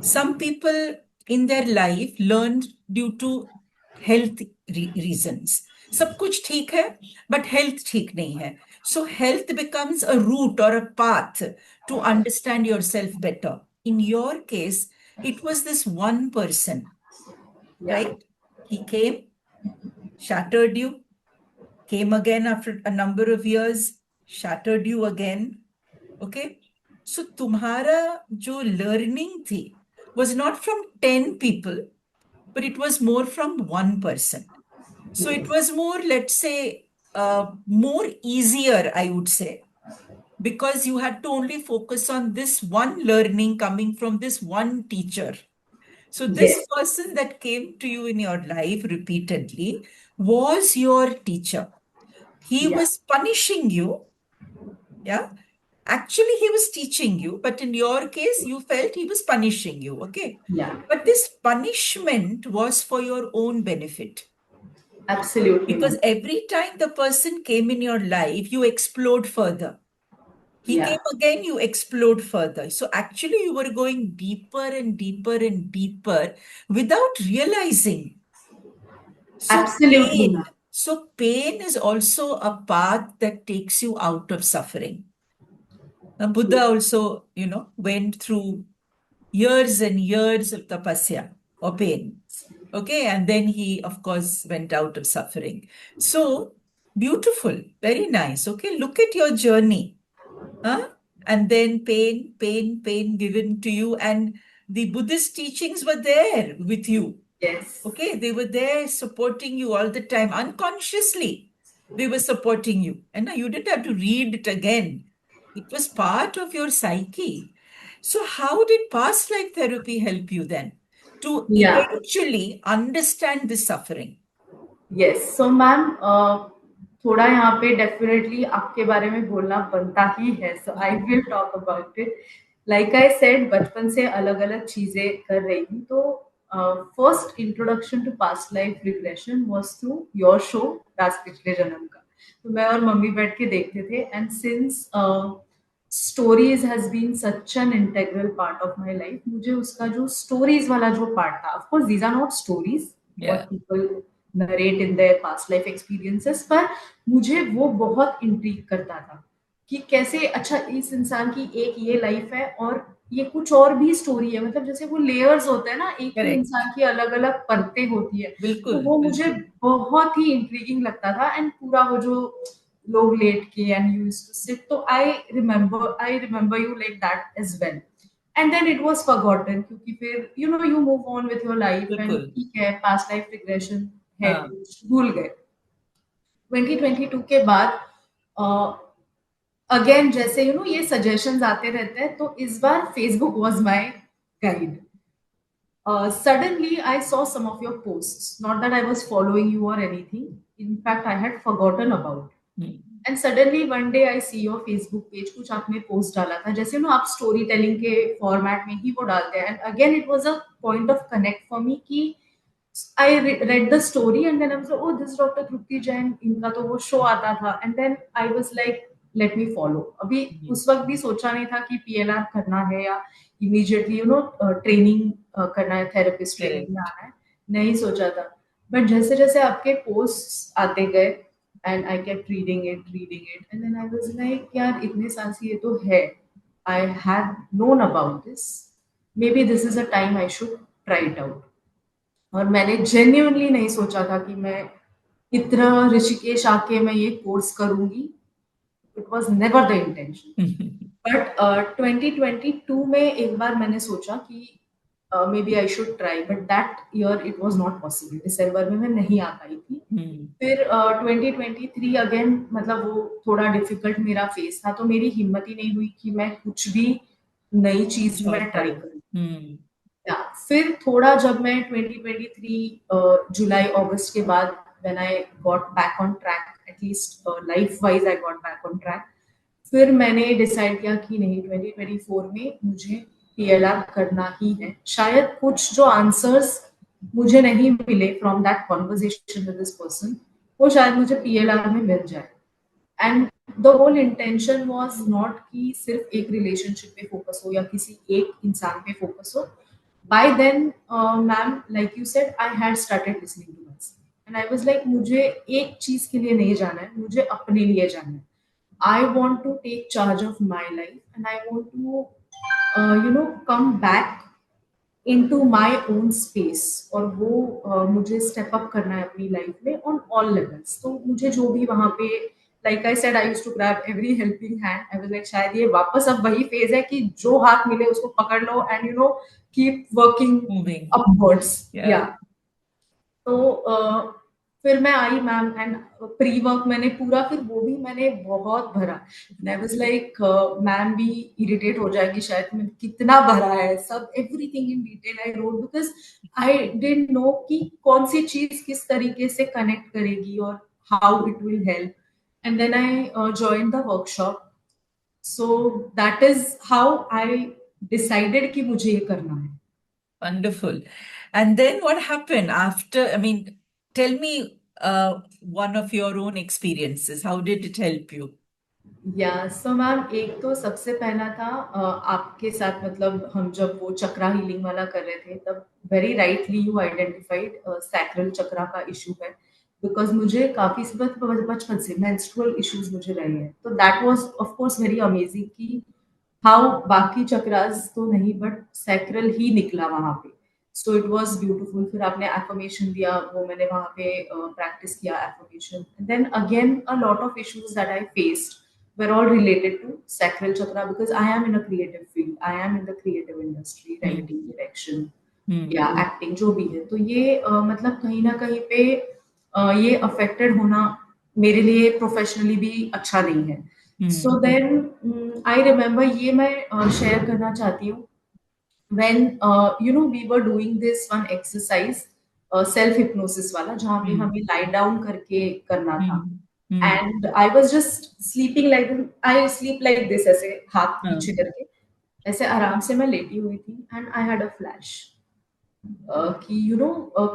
Some people in their life learned due to health reasons. सब कुछ ठीक है, but health ठीक नहीं है. So health becomes a route or a path to understand yourself better. In your case, it was this one person, Yeah. right? He came, shattered you, came again after a number of years, shattered you again. Okay? So तुम्हारा जो learning थी was not from 10 people, but it was more from one person. So it was more, let's say, more easier, I would say, because you had to only focus on this one learning coming from this one teacher. So this Yes. person that came to you in your life repeatedly was your teacher. He Yeah. was punishing you. Yeah. Actually, he was teaching you, but in your case, you felt he was punishing you. Okay. Yeah. But this punishment was for your own benefit. Absolutely. Because ma'am. every time the person came in your life, you explored further. He Yeah. came again, you explored further. So actually, you were going deeper and deeper and deeper without realizing. So Absolutely. pain. ma'am. So pain is also a path that takes you out of suffering. Now, Buddha also, went through years and years of tapasya or pain. Okay, and then he, of course, went out of suffering. So beautiful, very nice. Okay, look at your journey. Huh? And then pain given to you. And the Buddhist teachings were there with you. Yes. Okay, they were there supporting you all the time. Unconsciously, they were supporting you. And now you didn't have to read it again. It was part of your psyche. So, how did past life therapy help you then to Yeah. eventually understand this suffering? Yes. So, ma'am, थोड़ा यहाँ पे definitely आपके बारे में बोलना बनता ही है, so I will talk about it. Like I said, बचपन से अलग अलग चीजें कर रही थी। तो first introduction to past life regression was through your show Raaz Pichhle Janam का। तो मैं और मम्मी बैठ के देखते थे, and since stories has been such an integral part of my life, मुझे उसका जो स्टोरीज वाला जो पार्ट था, of course these are not stories what Yeah. People narrate in their past life experiences, पर मुझे वो बहुत इंट्रीग करता था कि कैसे अच्छा इस इंसान की एक ये लाइफ है और ये कुछ और भी स्टोरी है। मतलब जैसे वो लेयर्स होते हैं ना, एक ही Correct. इंसान की अलग अलग परतें होती है, तो बिल्कुल वो मुझे बिल्कुल बहुत ही इंट्रीगिंग लगता था। एंड पूरा वो जो लोग लेट के एंड यूज्ड टू सिट, तो I remember you like that as well. And then it was forgotten, क्योंकि फिर you move on with your life, and बिल्कुल ठीक है पास्ट लाइफ रिग्रेशन है, हाँ कुछ भूल गए। 2022 के बाद अगेन जैसे ये सजेशंस आते रहते हैं, तो इस बार Facebook was my guide. Suddenly I saw some of your posts, not that I was following you or anything, in fact I had forgotten about it. Hmm, and suddenly one day I see your Facebook page, कुछ आपने post डाला था, जैसे आप story telling के format में ही वो डालते हैं। And again it was a point of connect for me कि I read the story, and then I was oh this doctor Trupti Jain, इनका तो वो शो आता था। And then I was like let me follow. अभी उस वक्त भी सोचा नहीं था कि पीएलआर करना है या इमीडिएटली ट्रेनिंग करना है, थेरेपिस्ट ट्रेनिंग में करेक्ट आना है, नहीं सोचा था। बट जैसे जैसे आपके पोस्ट आते गए, and I kept reading it, and then I was like, यार इतने साल से ये तो है, I had known about this, maybe this is a time I should try it out। और मैंने genuinely नहीं सोचा था कि मैं इतना ऋषिकेश आके मैं ये कोर्स करूंगी। It was never the intention। But 2022 में एक बार मैंने सोचा कि maybe I should try, but that year it was not possible. दिसंबर में मैं नहीं आ पाई थी। फिर 2023 अगेन, मतलब वो थोड़ा डिफिकल्ट मेरा फेस था, तो मेरी हिम्मत ही नहीं हुई कि मैं कुछ भी नई चीज में ट्राई करूँ। या फिर थोड़ा जब मैं 2023 जुलाई अगस्त के बाद when I got back on track, at least life wise I got back on track, फिर मैंने डिसाइड किया कि नहीं, 2024 में मुझे पीएलआर करना ही है। शायद कुछ जो आंसर्स मुझे नहीं मिले from that conversation with this person, वो शायद मुझे पीएलआर में मिल जाए। And the whole intention was not कि सिर्फ एक रिलेशनशिप पे फोकस हो या किसी एक इंसान पे फोकस हो। By then ma'am, like you said, I had started listening to myself and I was like, मुझे एक चीज के लिए नहीं जाना है, मुझे अपने लिए जाना है। I want to take charge of my life and I want to come back into my own space। और वो मुझे स्टेप अप करना है अपनी लाइफ में ऑन ऑल लेवल्स। तो मुझे जो भी वहां पे, like I said, I used to grab every helping hand. I was like, शायद ये वापस अब वही फेज है कि जो हाथ मिले उसको पकड़ लो and keep working moving upwards. या या तो फिर मैं आई मैम, एंड प्री वर्क मैंने पूरा, फिर वो भी मैंने बहुत भरा। आई वाज लाइक, मैम भी इरिटेट हो जाएगी शायद, मैं कितना भरा है सब, everything in detail I wrote, because I didn't know कि कौन सी चीज किस तरीके से कनेक्ट करेगी और how it will help. And then I join the workshop. So that is how I decided कि मुझे ये करना है। wonderful. And then what happened after? I mean, tell me one of your own experiences. How did it help you? या so ma'am, एक तो सबसे पहला था आपके साथ, मतलब हम जब वो चक्रा हीलिंग वाला कर रहे थे, तब very rightly you identified sacral chakra का इशू है। बिकॉज मुझे काफी बचपन से मेंस्ट्रुअल इश्यूज मुझे रहे हैं, तो that was of course very amazing कि हाउ बाकी चक्रास तो नहीं बट सैक्रल ही निकला वहां पे। So it was beautiful. फिर आपने एफर्मेशन दिया, वो मैंने वहां पे प्रैक्टिस किया affirmation. Then again a lot of issues that I faced were all related to sacral chakra, because I am in a creative field, I am in the creative industry, writing, direction, या acting जो भी है। तो ये मतलब कहीं ना कहीं पे ये अफेक्टेड होना मेरे लिए प्रोफेशनली भी अच्छा नहीं है। सो देन आई रिमेम्बर, ये मैं शेयर करना चाहती हूँ, when we were doing this one exercise, self hypnosis वाला, जहाँ पे हमें लाई डाउन करके करना था। And I was just sleeping like, I sleep like this, ऐसे हाथ पीछे करके ऐसे आराम से मैं लेटी हुई थी, and I had a flash कि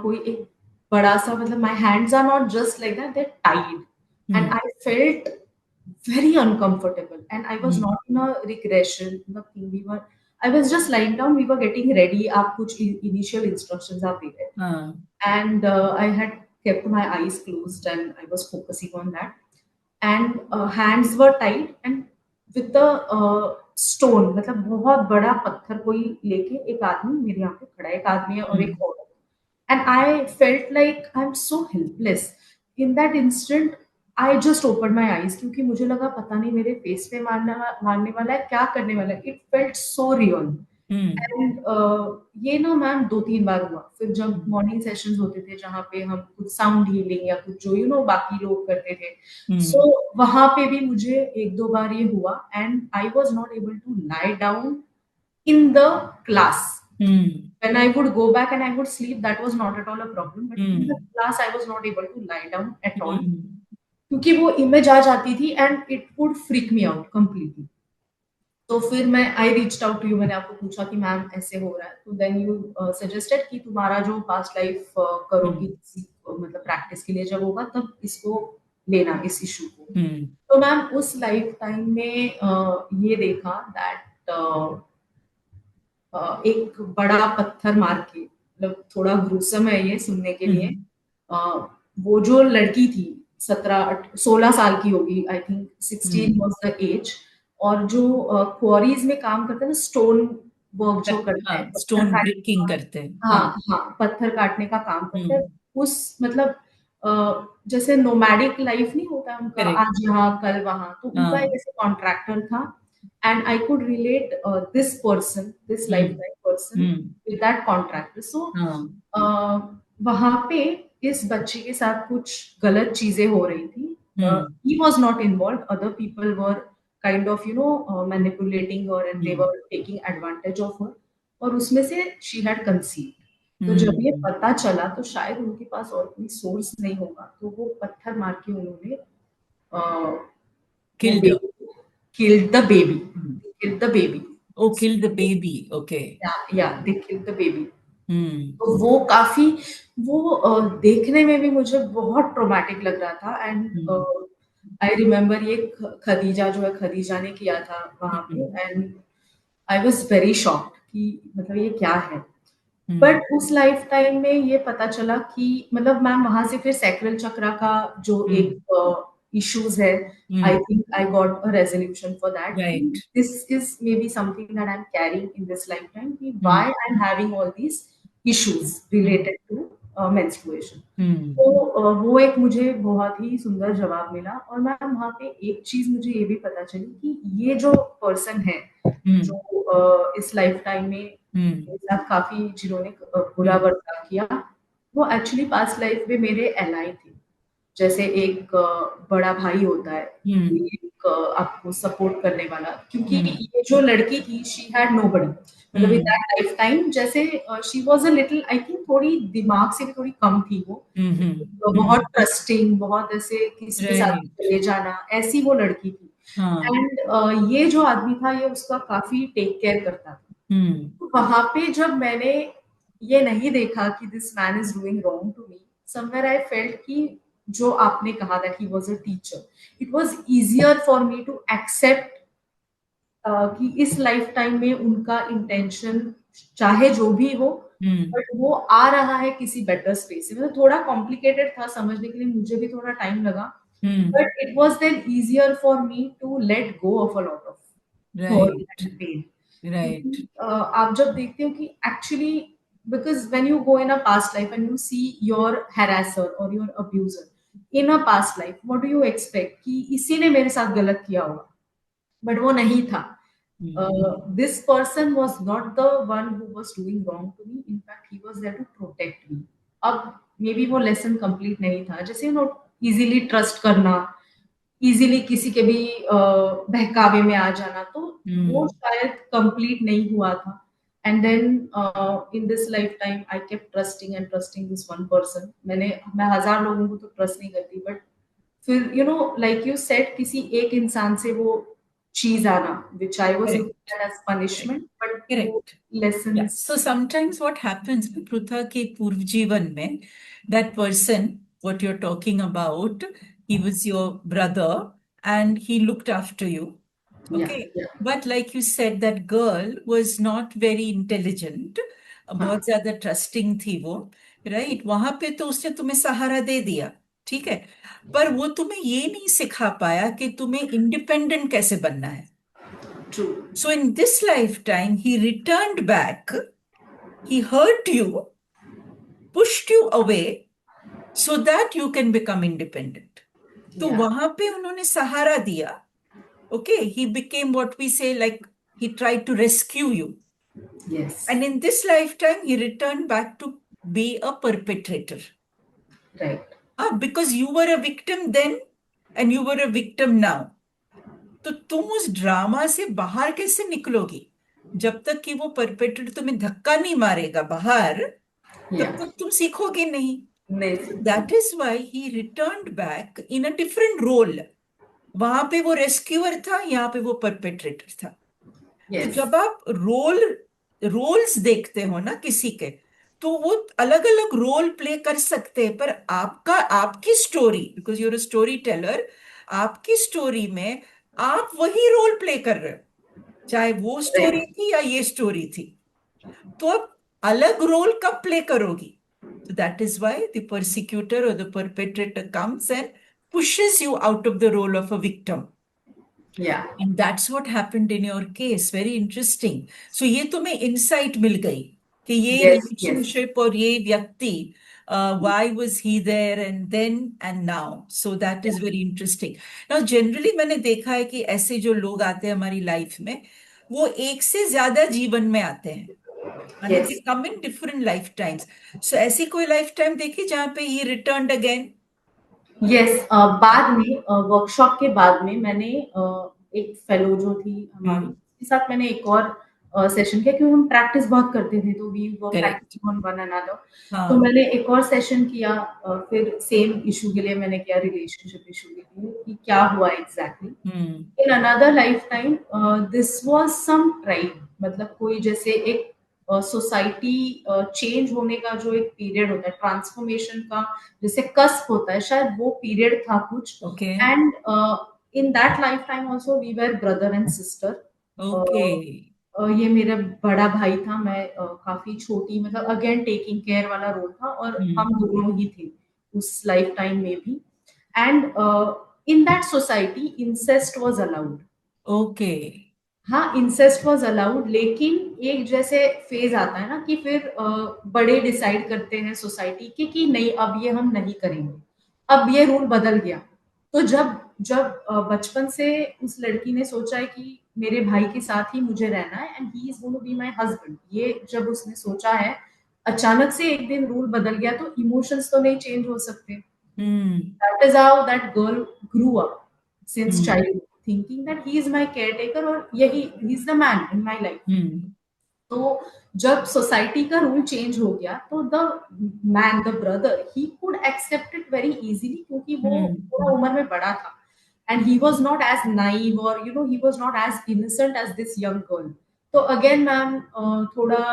कोई एक बड़ा सा, मतलब my hands are not just like that, they tied, and I felt very uncomfortable, and I was not in a regression, nothing. I was just lying down, we were getting ready, आप कुछ initial instructions आप दे रहे, and I had kept my eyes closed and I was focusing on that, and hands were tight, and with the stone, मतलब बहुत बड़ा पत्थर कोई लेके एक आदमी मेरे यहाँ पे खड़ा है, एक आदमी है और एक औरत, and I felt like I'm so helpless in that instant. I just opened my eyes क्योंकि मुझे लगा पता नहीं मेरे फेस पे मारने वाला है, क्या करने वाला है. It felt so real. And ये ना मैम 2-3 बार हुआ. फिर जब मॉर्निंग सेशंस होते थे जहाँ पे हम कुछ साउंड हीलिंग या कुछ जो बाकी लोग करते थे, सो वहां पे भी मुझे 1-2 बार ये हुआ, and I was not able to lie down in the class. When I would go back and I would sleep, that was not at all a problem. But in the class, I was not able to lie down at all. क्योंकि वो image आ जाती थी and it would freak me out completely. तो फिर मैं I reached out to you, मैंने आपको पूछा कि मैम ऐसे हो रहा है, तो देन यू सजेस्टेड कि तुम्हारा जो पास्ट लाइफ करोगी मतलब प्रैक्टिस के लिए जब होगा तब इसको लेना, इस इशू को. तो मैम उस लाइफ टाइम में ये देखा दैट एक बड़ा पत्थर मार के, मतलब थोड़ा ग्रूसम है ये सुनने के लिए, वो जो लड़की थी 16 साल की होगी, I think 16 was the age, और जो क्वारीज में काम करते हैं ना, स्टोन वर्क जो करते हैं, स्टोन ब्रेकिंग करते हैं, हाँ पत्थर काटने का काम करते हैं, उस मतलब जैसे नोमैडिक लाइफ नहीं होता उनका, आज यहाँ कल वहां, तो उनका एक ऐसे कॉन्ट्रैक्टर था, and I could relate this person, this lifetime person with that contractor. So वहां पे इस बच्चे के साथ कुछ गलत चीजें हो रही थी. He was not involved. Other people were kind of manipulating her and they were taking advantage of her. और उसमें से she had conceived. तो जब ये पता चला तो शायद उनके पास और कोई सोर्स नहीं होगा, तो वो पत्थर मार के उन्होंने killed the baby. Killed the baby. Oh, killed the baby. Okay. Yeah, they killed the baby. तो वो काफी देखने में भी मुझे बहुत ट्रॉमेटिक लग रहा था, एंड आई रिमेम्बर ये खदीजा जो है, खदीजा ने किया था वहां पे, and I was very shocked कि मतलब ये क्या है. बट उस लाइफ टाइम में ये पता चला कि मतलब मैम वहां से फिर सैक्रल चक्रा का जो एक issues है, I think I got a resolution for that. Right. This is maybe something that I'm carrying in this lifetime. Why I'm having all these issues related to menstruation. तो वो एक मुझे बहुत ही सुंदर जवाब मिला, और मैम वहाँ पे एक चीज मुझे ये भी पता चली कि ये जो पर्सन है जो इस लाइफ टाइम में मेरे साथ काफी जिन्होंने बुरा बर्ताव किया, वो एक्चुअली पास्ट लाइफ में मेरे एलाई थे. जैसे एक बड़ा भाई होता है, एक आपको सपोर्ट करने वाला, क्योंकि ये जो लड़की थी शी हैड नोबडी, मतलब इन दैट लाइफ टाइम, जैसे she was a little, I think थोड़ी दिमाग से भी थोड़ी कम थी वो, बहुत ट्रस्टिंग, बहुत ऐसे किसी के साथ चले जाना, ऐसी वो लड़की थी. एंड ये जो आदमी था ये उसका काफी टेक केयर करता था. तो वहां पे जब मैंने ये नहीं देखा कि this man is doing wrong to me, somewhere I felt कि जो आपने कहा that he was a teacher, it was easier for me to accept कि इस लाइफ टाइम में उनका इंटेंशन चाहे जो भी हो, बट वो आ रहा है किसी बेटर स्पेस से. मतलब थोड़ा कॉम्प्लिकेटेड था समझने के लिए, मुझे भी थोड़ा टाइम लगा, but it was then easier for me to let go of a lot of pain. आप जब देखते हो कि actually, because when you go in a past life and you see your harasser or your abuser in a past life, what do you expect कि इसी ने मेरे साथ गलत किया होगा, but वो नहीं था. This person was not the one who was doing wrong to me. In fact, he was there to protect me. अब maybe वो lesson complete नहीं था, जैसे easily trust करना, easily किसी के भी बहकावे में आ जाना, तो वो शायद complete नहीं हुआ था. And then in this lifetime I kept trusting and trusting this one person. मैं 1000 लोगों को तो ट्रस्ट नहीं करती, बट फिर लाइक यू सेड, किसी एक इंसान से वो चीज आना which I was Correct. looking at as punishment, but वो Correct. Yeah. lessons. So sometimes what happens, Pruthha, के पूर्व जीवन में, that person, what you're talking about, he was your brother and he looked after you. Yeah, Okay. yeah. But like you said, that girl was not very intelligent. बहुत ज्यादा trusting थी वो, right? वहां पे तो उसने तुम्हें सहारा दे दिया, ठीक है, पर वो तुम्हें ये नहीं सिखा पाया कि तुम्हें इंडिपेंडेंट कैसे बनना है. True. So in this lifetime, he returned back, he hurt you, pushed you away so that you can become independent. तो Yeah. वहां पे उन्होंने सहारा दिया. Okay, he became what we say, like he tried to rescue you. Yes. And in this lifetime, he returned back to be a perpetrator. Right. Because you were a victim then and you were a victim now. तो तुम उस drama से बाहर कैसे निकलोगी? जब तक कि वो परपेट्रेटर तुम्हें धक्का नहीं मारेगा बाहर, तब Yeah. तक तुम सीखोगे नहीं. Nice. That is why he returned back in a different role. वहां पे वो रेस्क्यूअर था, यहाँ पे वो परपेट्रेटर था. तो Yes. जब आप रोल्स देखते हो ना किसी के, तो वो अलग अलग रोल प्ले कर सकते हैं, पर आपकी story, because you're a story teller, आपकी स्टोरी में आप वही रोल प्ले कर रहे हो, चाहे वो स्टोरी Right. थी या ये स्टोरी थी. तो अब अलग रोल कब प्ले करोगी? So that is why the persecutor or the perpetrator comes and pushes you out of the role of a victim. Yeah. And that's what happened in your case. Very interesting. So ये तुम्हें insight मिल गई कि ये Yes. Yes. relationship और ये व्यक्ति, why was he there and then and now. So that is very interesting. Now generally मैंने देखा है कि ऐसे जो लोग आते हैं हमारी लाइफ में, वो एक से ज्यादा जीवन में आते हैं. And Yes. they come in different lifetimes. So ऐसी कोई lifetime देखी जहाँ पे he returned again? यस, बाद में वर्कशॉप के बाद में मैंने एक फेलो जो थी हमारी, उसके साथ मैंने एक और सेशन किया, क्योंकि हम प्रैक्टिस बहुत करते थे, तो we were Correct. Practising on one another. हाँ. तो मैंने एक और सेशन किया, फिर सेम इशू के लिए मैंने किया, रिलेशनशिप इशू के लिए, कि क्या हुआ exactly. In another lifetime this was some tribe, मतलब कोई जैसे एक सोसाइटी चेंज होने का जो एक पीरियड होता है, ट्रांसफॉर्मेशन का जैसे कस्प होता है, शायद वो पीरियड था कुछ. Okay. And in that lifetime also we were brother and sister. Okay. ये मेरा बड़ा भाई था, मैं काफी छोटी, मतलब अगेन टेकिंग केयर वाला रोल था, और हम दोनों ही थे उस लाइफ टाइम में भी. And in that society incest was allowed. Okay. हाँ, इंसेस्ट वाज अलाउड, लेकिन एक जैसे फेज आता है ना कि फिर बड़े डिसाइड करते हैं सोसाइटी के कि नहीं, अब ये हम नहीं करेंगे, अब ये रूल बदल गया. तो जब जब बचपन से उस लड़की ने सोचा है कि मेरे भाई के साथ ही मुझे रहना है and he is going to be my husband, ये जब उसने सोचा है, अचानक से एक दिन रूल बदल गया, तो इमोशंस तो नहीं चेंज हो सकते. That is how that girl grew up since childhood, thinking that he is my caretaker और यही he is the man in my life. तो जब सोसाइटी का रूल चेंज हो गया, तो the man, the brother, he could accept it very easily, क्योंकि वो थोड़ा उम्र में बड़ा था and he was not as naive और he was not as innocent as this young girl. तो अगेन मैम, थोड़ा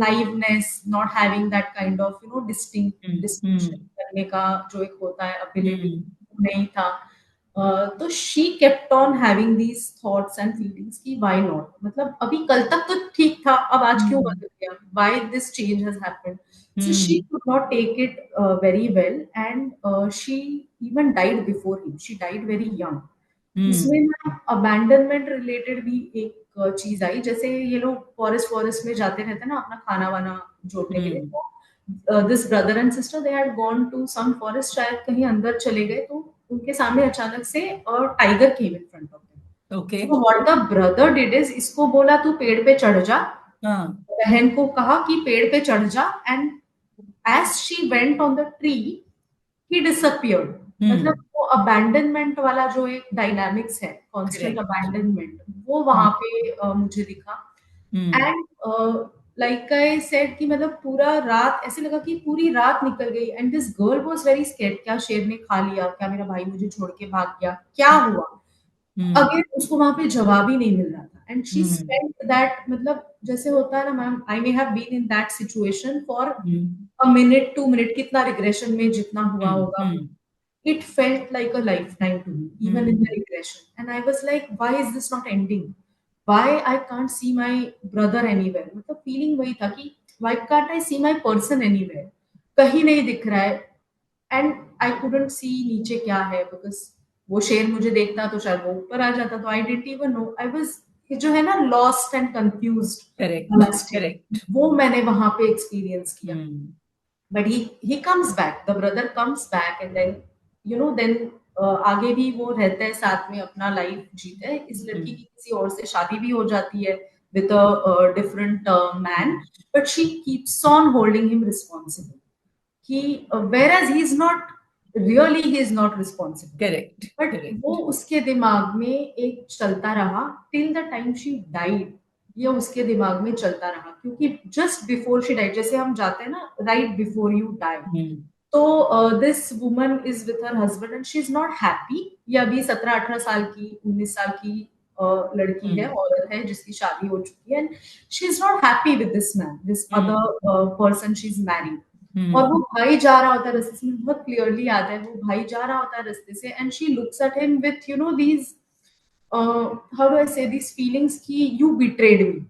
naiveness, not having that kind of distinction करने का जो एक होता है एबिलिटी, नहीं था. तो she kept on having these thoughts and feelings कि व्हाई नॉट, मतलब अभी कल तक तो ठीक था, अब आज क्यों बदल गया, why this change has happened. So she could not take it very well and she even died before him. She died very young. इसमें ना अबैंडनमेंट रिलेटेड भी एक चीज आई, जैसे ये लोग फॉरेस्ट में जाते रहते हैं ना अपना खाना वाना जोड़ने के लिए. तो this brother and sister, they had gone to some forest, शायद कहीं अंदर चले गए, तो उनके सामने अचानक से tiger came in front of them. Okay. So what the brother did is, इसको बोला तू पेड़ पे चढ़ जा, बहन को कहा कि पेड़ पे चढ़ जा, and as she went on the tree he disappeared. मतलब वो अबैंडनमेंट वाला जो एक डायनामिक्स है, कांस्टेंट अबैंडनमेंट, वो वहां पे मुझे दिखा. एंड लाइक आई सेड कि मतलब पूरा रात ऐसे लगा कि पूरी रात निकल गई and this girl was very scared, क्या शेर ने खा लिया, क्या मेरा भाई मुझे छोड़ के भाग गया, क्या हुआ? अगेन उसको वहां पे जवाब ही नहीं मिल रहा था एंड शी स्पेंट दैट, मतलब जैसे होता है ना ma'am, I may have been in that situation for a minute 2 minute, कितना रिग्रेशन में जितना हुआ होगा, it felt like a lifetime to me, even in the regression. And I was like, why is this not ending? Why I can't see my brother anywhere? मतलब feeling वही था कि why can't I see my person anywhere? कहीं नहीं दिख रहा है and I couldn't see नीचे क्या है, because वो शेर मुझे देखता तो शायद वो ऊपर आ जाता, तो आई didn't even know. I was, ये जो है ना lost and confused वाला state, Correct. वो मैंने वहां पे एक्सपीरियंस किया. But he comes back, the brother comes back, and then then आगे भी वो रहता है साथ में, अपना लाइफ जीता है. इस लड़की की किसी और से शादी भी हो जाती है with a different man, but she keeps on holding him responsible. Whereas he is not responsible. Correct. But वो उसके दिमाग में एक चलता रहा till the time she died. ये उसके दिमाग में चलता रहा क्योंकि just before she died, जैसे हम जाते हैं ना right before you die, तो this woman is with her husband and she's not happy. ये अभी 17-18 साल की, 19 साल की लड़की है, औरत है जिसकी शादी हो चुकी है, and she's not happy with this man, this other person she's married. और वो भाई जा रहा होता है रास्ते से, मुझे बहुत क्लियरली याद है, वो भाई जा रहा होता है रास्ते से and she looks at him with these how do I say, these feelings कि you betrayed me,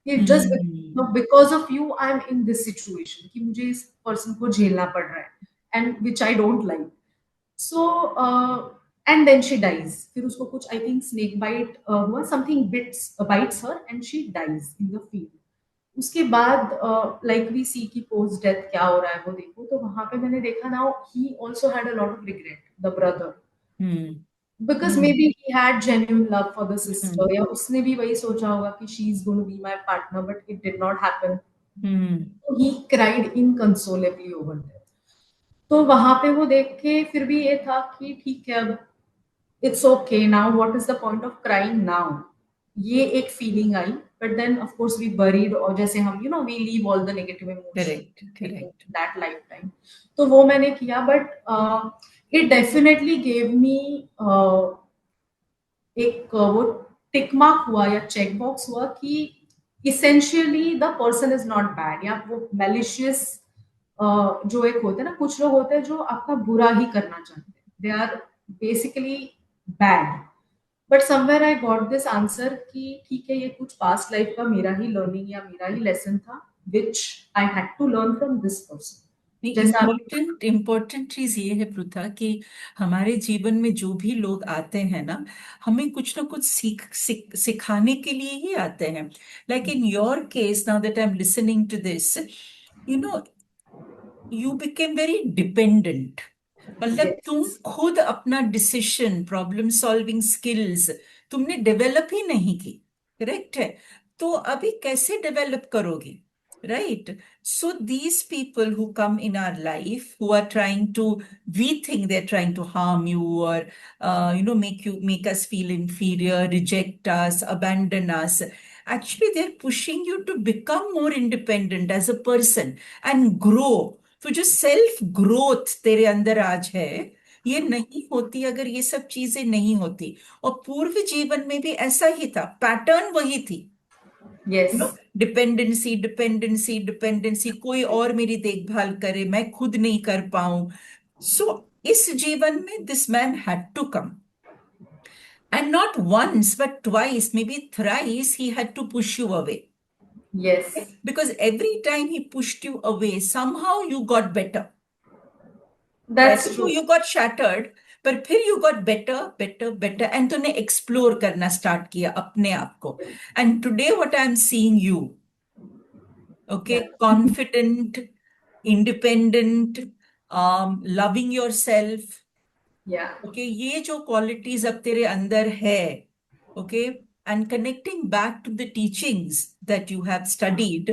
कि just because of you I am in this situation, कि मुझे इस person को झेलना पड़ रहा है and which I don't like. So and then she dies. फिर उसको कुछ I think snake bite हुआ, something bites her and she dies in the field. उसके बाद लाइक वी सी की पोस्ट डेथ क्या हो रहा है वो देखो, तो वहां पे मैंने देखा now he also had a lot of regret, the brother, because maybe he had genuine love for the sister, या उसने भी वही सोचा होगा कि she is going to be my partner, but it did not happen. तो he cried inconsolably over that. तो वहां पे वो देख के फिर भी ये था कि ठीक है, अब it's okay now, what is the point of crying now, ये एक फीलिंग आई. But then of course we buried, और जैसे हम we leave all the negative emotions that lifetime, तो वो मैंने किया. But it definitely gave me एक वो टिक मार्क हुआ या चेक बॉक्स हुआ कि essentially the person is not bad, या वो मैलिशियस जो एक होते हैं ना, कुछ लोग होते हैं जो आपका बुरा ही करना चाहते हैं, they are basically bad. But somewhere I got this answer कि ठीक है, ये कुछ पास्ट लाइफ का मेरा ही लर्निंग या मेरा ही लेसन था, which I had to learn from this person. Important चीज ये है पृथा कि हमारे जीवन में जो भी लोग आते हैं ना, हमें कुछ ना कुछ सिखाने के लिए ही आते हैं. Like in your case, now that I am listening to this, you became very dependent. मतलब तुम खुद अपना डिसीजन, प्रॉब्लम सॉल्विंग स्किल्स तुमने डेवलप ही नहीं की. करेक्ट है? तो अभी कैसे डेवलप करोगी? Right. So these people who come in our life, who are trying to, we think they're trying to harm you or, make us feel inferior, reject us, abandon us. Actually, they're pushing you to become more independent as a person and grow. तो जो self growth तेरे अंदर आज है, ये नहीं होती अगर ये सब चीजें नहीं होती. और पूर्व जीवन में भी ऐसा ही था, पैटर्न वही थी. यस, डिपेंडेंसी डिपेंडेंसी डिपेंडेंसी, कोई और मेरी देखभाल करे, मैं खुद नहीं कर पाऊं. सो इस जीवन में this man had to come, and not once but twice, maybe thrice, he had to push you away. Yes. Because every time he pushed you away, somehow you got better. That's true. You got shattered, पर फिर you got better, better, better, and तूने explore करना start किया अपने आप को. And today what I'm seeing you, okay, confident, independent, loving yourself. Yeah. Okay, ये जो qualities अब तेरे अंदर है, okay, and connecting back to the teachings that you have studied,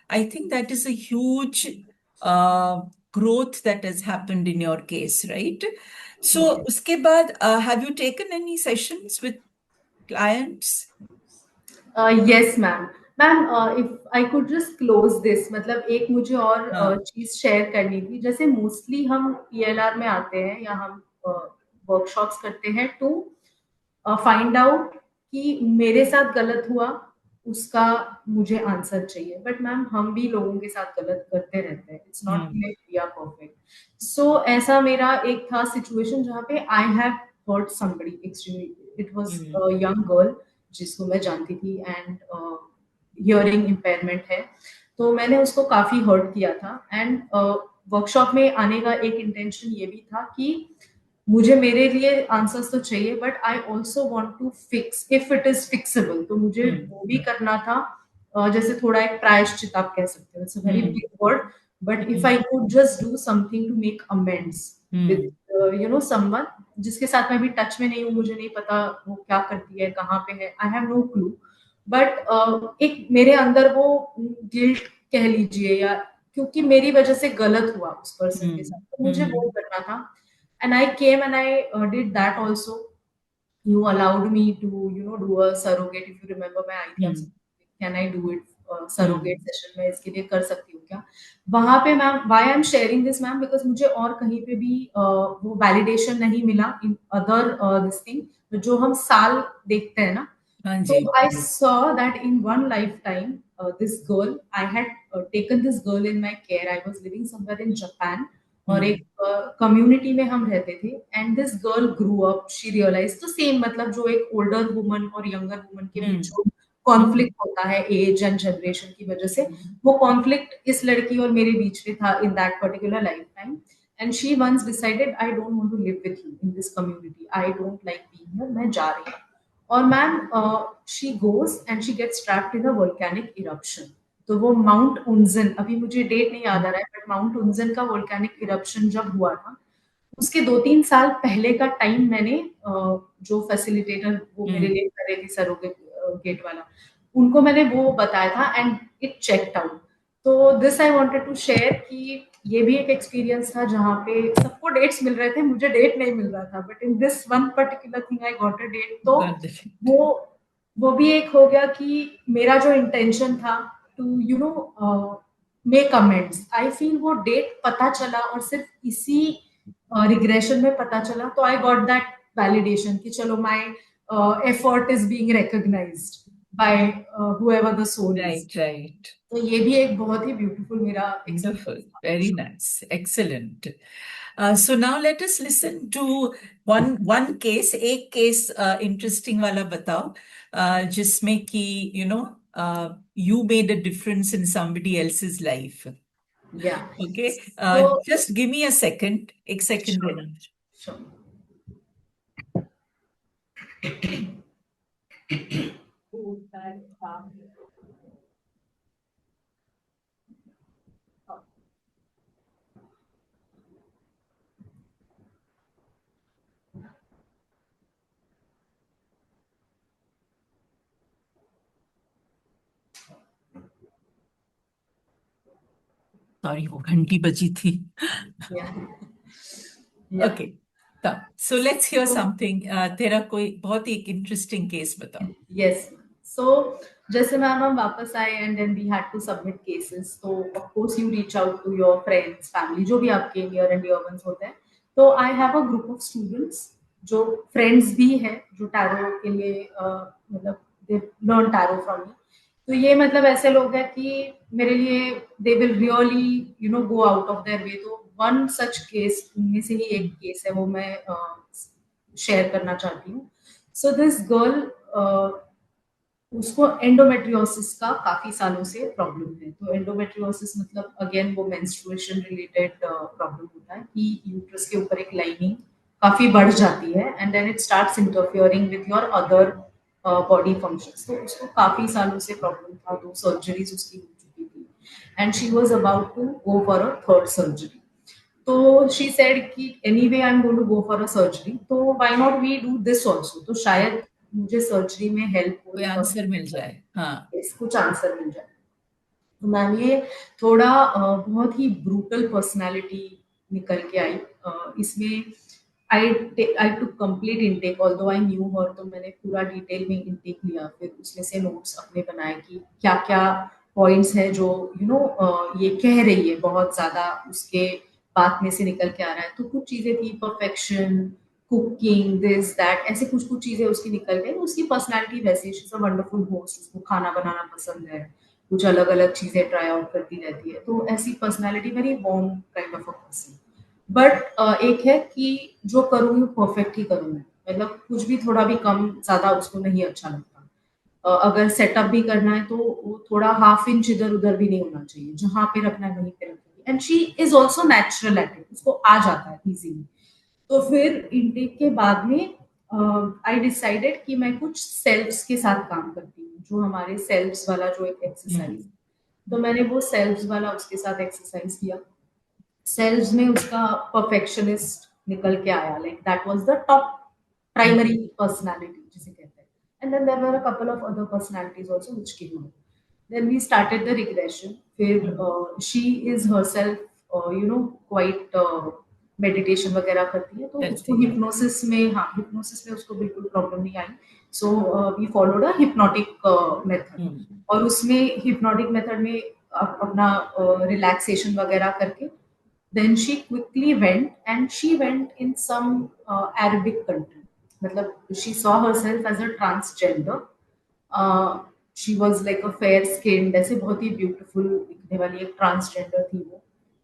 I think that is a huge growth that has happened in your case, right? So, उसके बाद, have you taken any sessions with clients? Yes, ma'am. Ma'am if I could just close this, मतलब एक मुझे और हाँ चीज share करनी थी। जैसे मोस्टली हम ELR में आते हैं या हम वर्कशॉप्स करते हैं टू फाइंड आउट कि मेरे साथ गलत हुआ, उसका मुझे आंसर चाहिए। बट मैम हम भी लोगों के साथ गलत करते रहते हैं, it's not hmm we are perfect. So ऐसा मेरा एक था सिचुएशन जहाँ पे I have hurt somebody extremely. It was hmm a young girl जिसको मैं जानती थी, एंड हियरिंग इम्पेयरमेंट है, तो मैंने उसको काफी हर्ट किया था। एंड वर्कशॉप में आने का एक इंटेंशन ये भी था कि मुझे मेरे लिए आंसर्स तो चाहिए, but I also want to fix if it is fixable, तो मुझे वो भी करना था। जैसे थोड़ा एक प्रायश्चित आप कह सकते हो, it's a very hmm big word, but if I could just do something to make amends with someone जिसके साथ मैं भी टच में नहीं हूँ, मुझे नहीं पता वो क्या करती है, कहाँ पे है, I have no clue. But एक मेरे अंदर वो गिल्ट कह लीजिए, या क्योंकि मेरी वजह से गलत हुआ उस पर्सन के साथ, तो मुझे वो करना था। And I came and I did that also. You allowed me to, do a surrogate. If you remember, मैं आई थी आपसे, can I do it surrogate session में इसके लिए कर सकती हूँ क्या? वहाँ पे ma'am, why I'm sharing this ma'am, because मुझे और कहीं पे भी वो validation नहीं मिला in other this thing, जो हम साल देखते हैं ना। हाँ So ji I saw that in one lifetime, this girl, I had taken this girl in my care. I was living somewhere in Japan, और एक कम्युनिटी में हम रहते थे, and this girl grew up, she realise, तो same मतलब जो एक ओल्डर वुमन और यंगर वुमन के बीच जो कॉन्फ्लिक्ट होता है एज एंड जनरेशन की वजह से, वो कॉन्फ्लिक्ट इस लड़की और मेरे बीच में था in that particular lifetime. And she once decided, I don't want to live with you in this community, I don't like being here, मैं जा रही हूँ। और ma'am she goes and she gets trapped in a volcanic eruption. तो वो mount उन्जन, अभी मुझे date नहीं याद आ रहा है, बट माउंट उन्जन का वोल्केनिक इरप्शन जब हुआ था, उसके 2-3 साल पहले का टाइम मैंने जो फैसिलिटेटर वो मेरे लिए कर रहे थे सरोगेट गेट वाला, उनको मैंने वो बताया था, एंड इट चेक्ड आउट। तो this I wanted to share कि ये भी एक एक्सपीरियंस था जहाँ पे सबको डेट्स मिल रहे थे, मुझे डेट नहीं मिल रहा था, but in this one particular thing I got a date. तो वो वो भी एक हो गया कि मेरा जो इंटेंशन था to make amends, I feel वो डेट पता चला और सिर्फ इसी रिग्रेशन में पता चला, तो आई गॉट दैट वैलिडेशन कि चलो my effort is being recognised by whoever the soul is। Right right तो ये भी एक बहुत ही ब्यूटीफुल मेरा Wonderful, एक्सपीरियंस था। very nice, excellent. So now let us listen to one case. एक case interesting वाला बताओ, जिसमें कि you made a difference in somebody else's life. Yeah. Okay, So just give me a second. एक second sure, देना. sure. Sorry, वो घंटी बजी थी. Yeah. Yeah. Okay, so let's hear something. तेरा कोई बहुत ही एक interesting case बताओ. Yes. So जैसे मैम हम वापस आए and then we had to submit cases, तो of course you reach out to your friends, family, जो भी आपके नियर एंड डियर वंस होते हैं। तो I have a group of students जो फ्रेंड्स भी है, जो टैरो के लिए मतलब they learn tarot from me. तो ये मतलब ऐसे लोग हैं कि मेरे लिए they will really go out of their way. तो वन सच केस, उनमें से ही एक केस है, वो मैं शेयर करना चाहती हूँ। सो दिस गर्ल, उसको एंडोमेट्रियोसिस का काफी सालों से प्रॉब्लम है। तो एंडोमेट्रियोसिस मतलब अगेन वो मेंस्ट्रुएशन रिलेटेड प्रॉब्लम होता है कि यूट्रस के ऊपर एक लाइनिंग काफी बढ़ जाती है, and then it starts interfering with your other body functions. तो उसको काफी सालों से प्रॉब्लम था, 2 सर्जरीज उसकी हो चुकी थी, and she was about to go for a third surgery. तो शी सेड कि anyway I am going to go for a surgery, तो why not we do this also, तो शायद मुझे सर्जरी में हेल्प हो, कोई आंसर मिल जाए. हाँ. कुछ आंसर मिल जाए। तो मैम ये थोड़ा बहुत ही ब्रूटल पर्सनालिटी निकल के आई इसमें। I took complete intake, although I knew her, तो मैंने पूरा डिटेल में intake लिया, फिर उसमें से notes अपने बनाए कि क्या क्या पॉइंट्स हैं जो ये कह रही है, बहुत ज्यादा उसके बात में से निकल के आ रहा है। तो कुछ चीजें थी, परफेक्शन, कुकिंग, दिस दैट, ऐसे कुछ कुछ चीजें उसकी निकल गई। उसकी पर्सनालिटी वैसी, she is a wonderful host, उसको खाना बनाना पसंद है, कुछ अलग अलग चीजें ट्राई आउट करती रहती है, तो ऐसी personality, very warm kind of a person. But एक है कि जो करूँगी परफेक्ट ही करूँगी, मतलब कुछ भी थोड़ा भी कम ज्यादा उसको नहीं अच्छा लगता। अगर सेटअप भी करना है तो वो थोड़ा हाफ इंच इधर उधर भी नहीं होना चाहिए, जहाँ पे रखना है वहीं पे रखेगी। And she is also natural at it, उसको आ जाता है इजीली। तो फिर इनटेक के बाद में आई डिसाइडेड कि मैं कुछ सेल्फ्स के साथ काम करती हूँ, जो हमारे सेल्फ्स वाला जो एक एक्सरसाइज, तो मैंने वो सेल्फ्स वाला उसके साथ एक्सरसाइज किया। सेल्स में उसका परफेक्शनिस्ट निकल के आया, like that was the top primary personality जिसे कहते हैं। And then there were a couple of other personalities also which came out. Then we started the regression. फिर she is herself quite meditation वगैरह करती है, तो उसको हिप्नोसिस में, हाँ, हिप्नोसिस में उसको बिल्कुल प्रॉब्लम नहीं आई। So we followed a hypnotic method, और उसमें हिप्नोटिक मेथड में अपना रिलैक्सेशन वगैरह करके then she quickly went and she went in some Arabic country. मतलब she saw herself as a transgender. She was like a fair skinned, ऐसे बहुत ही ब्यूटीफुल दिखने वाली एक ट्रांसजेंडर थी वो।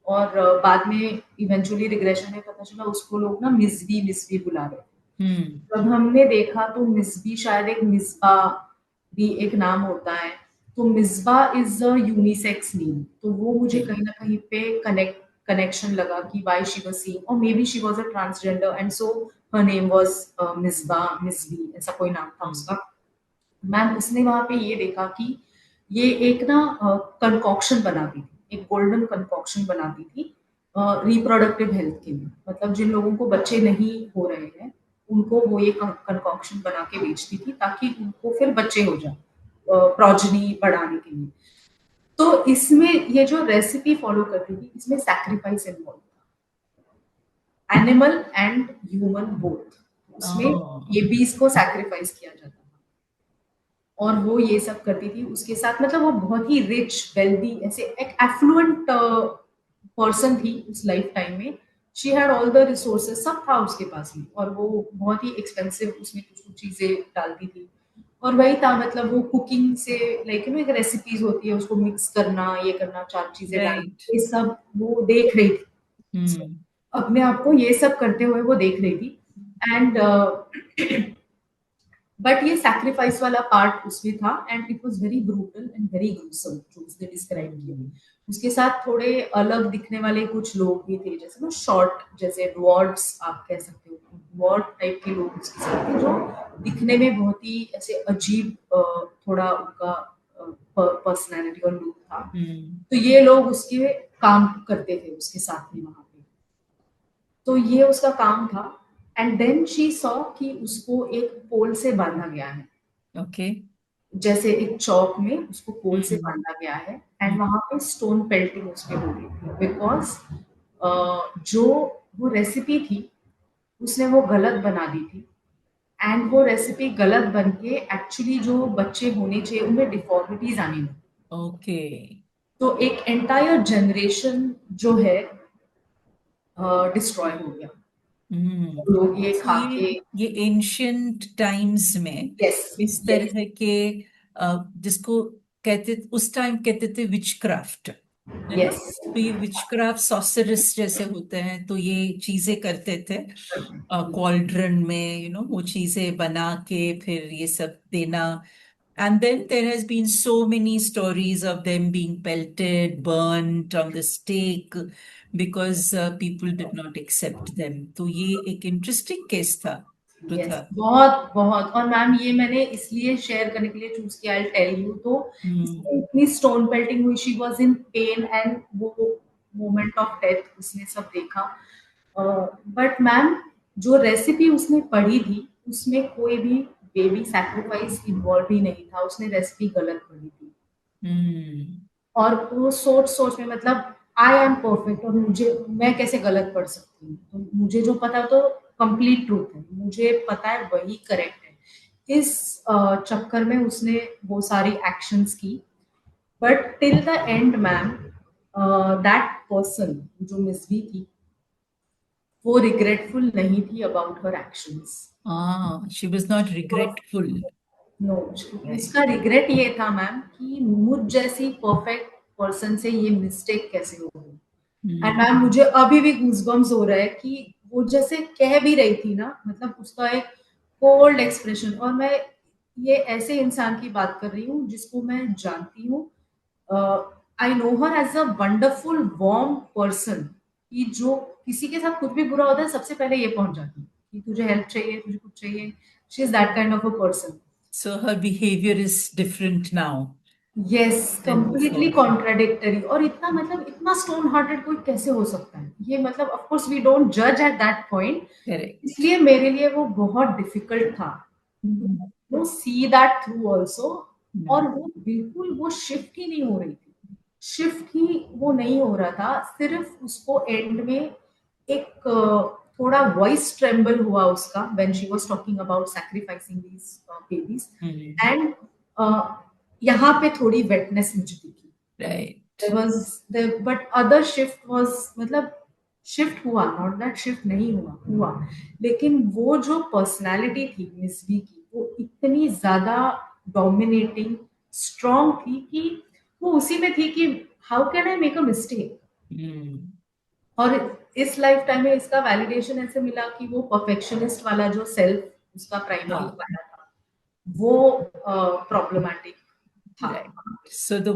और बाद में इवेंचुअली रिग्रेशन में पता चला उसको लोग ना मिसबी बुला रहे थे। जब हमने देखा तो मिसबी शायद एक मिसबा भी एक नाम होता है, तो Misbah is a unisex name, तो वो मुझे कहीं ना कहीं पे कनेक्शन लगा कि why she was seeing, or maybe she was a transgender and so her name was Misbah, मिसबी, ऐसा कोई नाम था उसका। मैम उसने वहां पे ये देखा कि ये एक ना कंकॉक्शन बनाती थी, एक गोल्डन कंकॉक्शन बनाती थी रिप्रोडक्टिव हेल्थ के लिए। मतलब जिन लोगों को बच्चे नहीं हो रहे हैं उनको वो ये कंकॉक्शन बना के बेचती थी, ताकि उनको फिर बच्चे हो जाए, प्रोजनी बढ़ाने के लिए। तो इसमें ये जो रेसिपी फॉलो करती थी, इसमें सैक्रिफाइस इन्वॉल्व था, एनिमल एंड ह्यूमन बोथ। उसमें ये बीस को सैक्रिफाइस किया जाता था, और वो ये सब करती थी उसके साथ। मतलब वो बहुत ही रिच, वेल्दी, ऐसे एक एफ्लुएंट पर्सन थी उस लाइफ टाइम में। She had all the resources, सब था उसके पास में, और वो बहुत ही एक्सपेंसिव उसमें कुछ कुछ चीजें डालती थी। और वही था, मतलब वो कुकिंग से लाइक एक रेसिपीज होती है, उसको मिक्स करना, ये करना, चार चीजें डालना, ये सब वो देख रही थी। अपने आप को ये सब करते हुए वो देख रही थी। एंड बट ये सैक्रिफाइस वाला पार्ट उसमें था, and it was very brutal and very gruesome जो उसने डिस्क्राइब किया। उसके साथ थोड़े अलग दिखने वाले कुछ लोग भी थे, जैसे ना शॉर्ट, जैसे डवार्ड्स आप कह सकते हो, डवार्ड टाइप के लोग उसके साथ थे, जो दिखने में बहुत ही ऐसे अजीब, थोड़ा उनका पर्सनैलिटी और लुक था। तो ये लोग उसके काम करते थे उसके साथ में वहां पे, तो ये उसका काम था। एंड देन शी सॉ कि उसको एक पोल से बांधा गया है, ओके, जैसे एक चौक में उसको पोल से बांधा गया है, एंड वहां पे स्टोन पेल्टिंग उसके हो रही थी, बिकॉज जो वो रेसिपी थी उसने वो गलत बना दी थी। एंड वो रेसिपी गलत बन के एक्चुअली जो बच्चे होने चाहिए उनमें डिफॉर्मिटीज आने लगी। ओके, तो एक एंटायर जनरेशन जो है डिस्ट्रॉय हो गया। लोग ये खा के, ये एंशियंट टाइम्स में यस, इस तरह के जिसको कहते, उस टाइम कहते थे विचक्राफ्ट, है ना? यस, तो ये विचक्राफ्ट सॉसरस जैसे होते हैं, तो ये चीजें करते थे कॉल्ड्रन में, वो चीजें बना के फिर ये सब देना। And then there has been so many stories of them being pelted, burnt on the stake because people did not accept them. तो ये एक interesting case था, यस, पृथा। बहुत बहुत। और मैम ये मैंने इसलिए शेयर करने के लिए चूज किया, आई टेल यू। तो इसमें इतनी स्टोन पेल्टिंग हुई, she was in pen, and वो मोमेंट ऑफ डेथ उसने सब देखा। बट मैम जो रेसिपी उसने पढ़ी थी उसमें कोई भी बेबी सैक्रिफाइस इन्वॉल्व ही नहीं था, उसने रेसिपी गलत पढ़ी थी। और वो सोच सोच में, मतलब आई एम परफेक्ट, और मैं कैसे गलत पढ़ सकती हूँ, तो मुझे जो पता तो कंप्लीट ट्रूथ है, मुझे पता है वही करेक्ट है। इस चक्कर में उसने वो सारी एक्शंस की, but till the end ma'am that person जो मिस वी थी वो रिग्रेटफुल नहीं थी about her actions. She was not regretful. No, Right. उसका रिग्रेट ये था मैम कि मुझ जैसी परफेक्ट पर्सन से ये मिस्टेक कैसे हो गई। एंड मैम मुझे अभी भी गूज़बम्स हो रहा है कि वो जैसे कह भी रही थी ना, मतलब उसका एक कोल्ड एक्सप्रेशन, और मैं ये ऐसे इंसान की बात कर रही हूँ जिसको मैं जानती हूँ। I know her as a wonderful warm person, कि जो किसी के साथ कुछ भी बुरा होता है सबसे पहले ये पहुंच जाती है कि तुझे हेल्प चाहिए, तुझे कुछ चाहिए। She is that kind of a person. So her behavior is different now yes, than completely before. Contradictory. और इतना मतलब इतना स्टोन हार्टेड कोई कैसे हो सकता है, ये मतलब ऑफ कोर्स वी डोंट जज एट दैट पॉइंट। Correct. इसलिए मेरे लिए वो बहुत डिफिकल्ट था to see that through also. और वो बिल्कुल वो शिफ्ट ही नहीं हो रही थी, शिफ्ट ही वो नहीं हो रहा था। सिर्फ उसको एंड में एक थोड़ा वॉइस ट्रेम्बल हुआ उसका when she was talking about sacrificing these babies. And यहाँ पे थोड़ी वेटनेस मुझे दिखी। Right. there was there but other shift was मतलब शिफ्ट हुआ, नॉट दैट शिफ्ट नहीं हुआ, लेकिन वो जो पर्सनालिटी थी मिस वी की वो इतनी ज्यादा डोमिनेटिंग स्ट्रॉन्ग थी कि वो उसी में थी कि how can I make a mistake. और इस लाइफ टाइम में इसका वैलिडेशन ऐसे मिला कि वो परफेक्शनिस्ट वाला जो सेल्फ उसका प्राइमरी हाँ. पाया था वो प्रॉब्लमैटिक था। Right. So the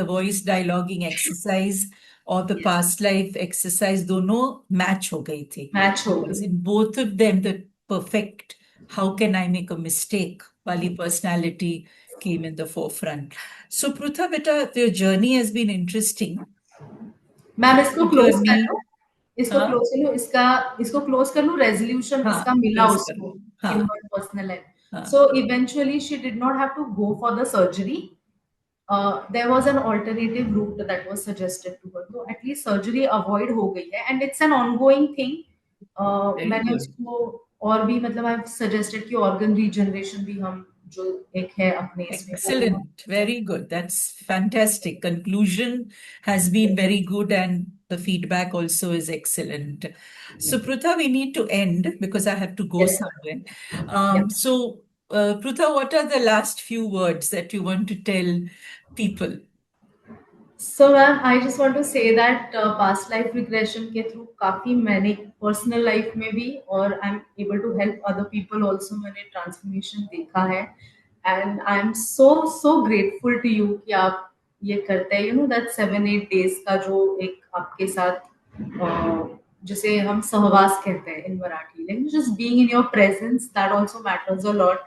voice dialoguing exercise or the past life exercise दोनों match हो गई थी. मैच हो Because गई। in both of them, the perfect how can I make a mistake वाली personality came in the forefront. So Prutha beta, your journey has been interesting. Ma'am इसको close कर Journey, लो, इसको हाँ क्लोज कर लो, इसको close कर लो। Resolution हाँ इसका मिला close कर उसको लो. इन हाँ हर पर्सनल लाइफ। हाँ. So eventually she did not have to go for the surgery. There was an alternative route that was suggested to her, तो एटलीस्ट सर्जरी अवॉइड हो गई है and it's an ongoing thing. Very मैंने good. उसको और भी मतलब I suggested कि ऑर्गन रीजनरेशन भी हम जो एक है अपने इसमें वो भी हम। Excellent. Very good. That's fantastic. Conclusion has been very good and the feedback also is excellent. So, Prutha, we need to end because I have to go Yes, somewhere. yeah. Prutha, what are the last few words that you want to tell people? So ma'am I just want to say that past life regression के through काफी मैंने personal life में भी और I am able to help other people also मैंने transformation देखा है। And I am so grateful to you कि आप ये करते हैं, यू नो दैट 7-8 days का जो एक आपके साथ जिसे हम सहवास कहते हैं in Marathi, like just being in your presence that also matters a lot.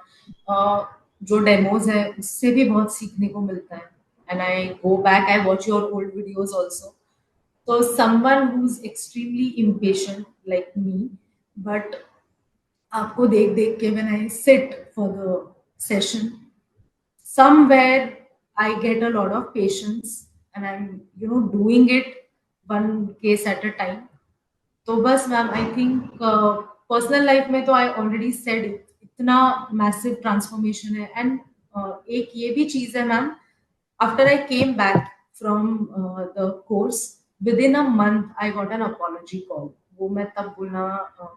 जो डेमोज है उससे भी बहुत सीखने को मिलता है। And I go back, I watch your old videos also. So someone who's extremely impatient like me, but आपको देख देख के when I sit for the session, somewhere I get a lot of patience and I'm doing it one case at a time. तो बस ma'am I think personal life में तो I already said इतना massive transformation है। And एक ये भी चीज है ma'am, after I came back from the course, within a month I got an apology call. वो मैं तब बोलना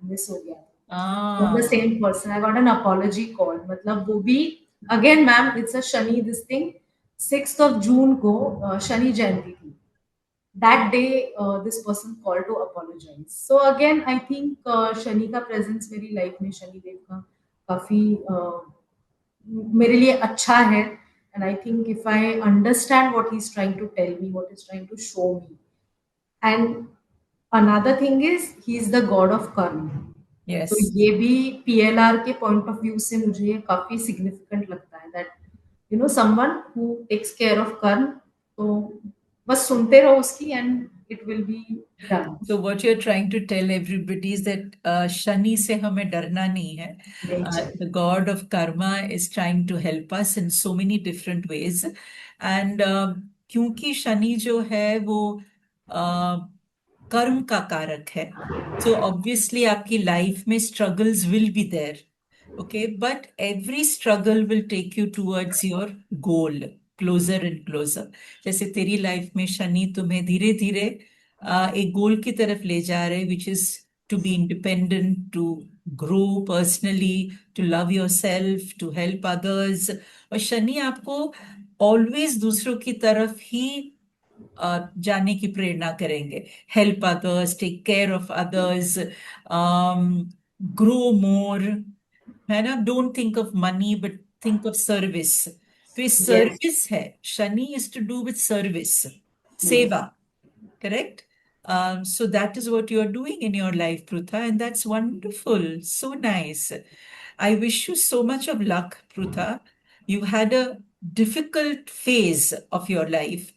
मिस हो गया from the same person. I got an apology call. मतलब वो भी again ma'am it's a Shani this thing, 6th of June को शनि जयंती थी। That day this person called to apologize. So again I think Shani का presence मेरी life में, शनि देव का काफी मेरे लिए अच्छा है। And I think if I understand what he's trying to tell me, what he's trying to show me. And another thing is he's the god of karma. Yes. तो ये भी PLR के point of view से मुझे काफी significant लगता है that someone who takes care of कर्म, तो बस सुनते रहो उसकी and it will be done. So what you're trying to tell everybody is that Shani से हमें डरना नहीं है. The god of karma is trying to help us in so many different ways. And क्योंकि शनि जो है वो कर्म का कारक है. So obviously आपकी life में struggles will be there. Okay, but every struggle will take you towards your goal, closer and closer. जैसे तेरी लाइफ में शनि तुम्हें धीरे धीरे एक गोल की तरफ ले जा रहे, which is to be independent, to grow personally, to love yourself, to help others. और शनि आपको always दूसरों की तरफ ही जाने की प्रेरणा करेंगे. Help others, take care of others, grow more, है ना. Don't think of money but think of service. तो ये सर्विस है. Shani is to do with service, seva. Correct? So that is what you are doing in your life, Prutha, and that's wonderful. So nice. I wish you so much of luck, Prutha. You had a difficult phase of your life,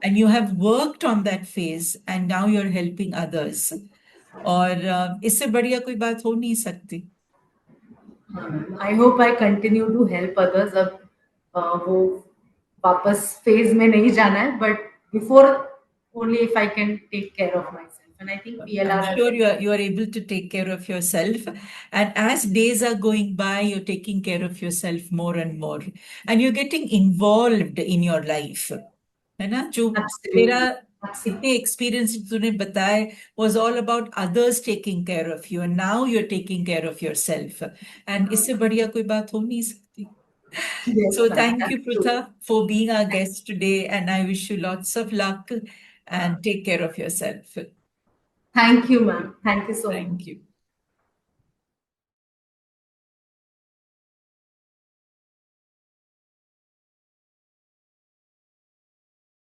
and you have worked on that phase, and now you're helping others. और इससे बढ़िया कोई बात हो नहीं सकती. I hope I continue to help others. अब वो वापस फेज में नहीं जाना है, but before only if I can take care of myself. And I think PLR I'm sure you are able to take care of yourself, and as days are going by, you're taking care of yourself more and more, and you're getting involved in your life. है ना. जो तेरा इतने experience तूने बताए was all about others taking care of you, and now you're taking care of yourself, and इससे बढ़िया कोई बात हो नहीं सकती. Yes, So ma'am. thank you, That's true. Prutha, for being our guest today, and I wish you lots of luck and take care of yourself. Thank you, ma'am. Thank you so much. Thank you.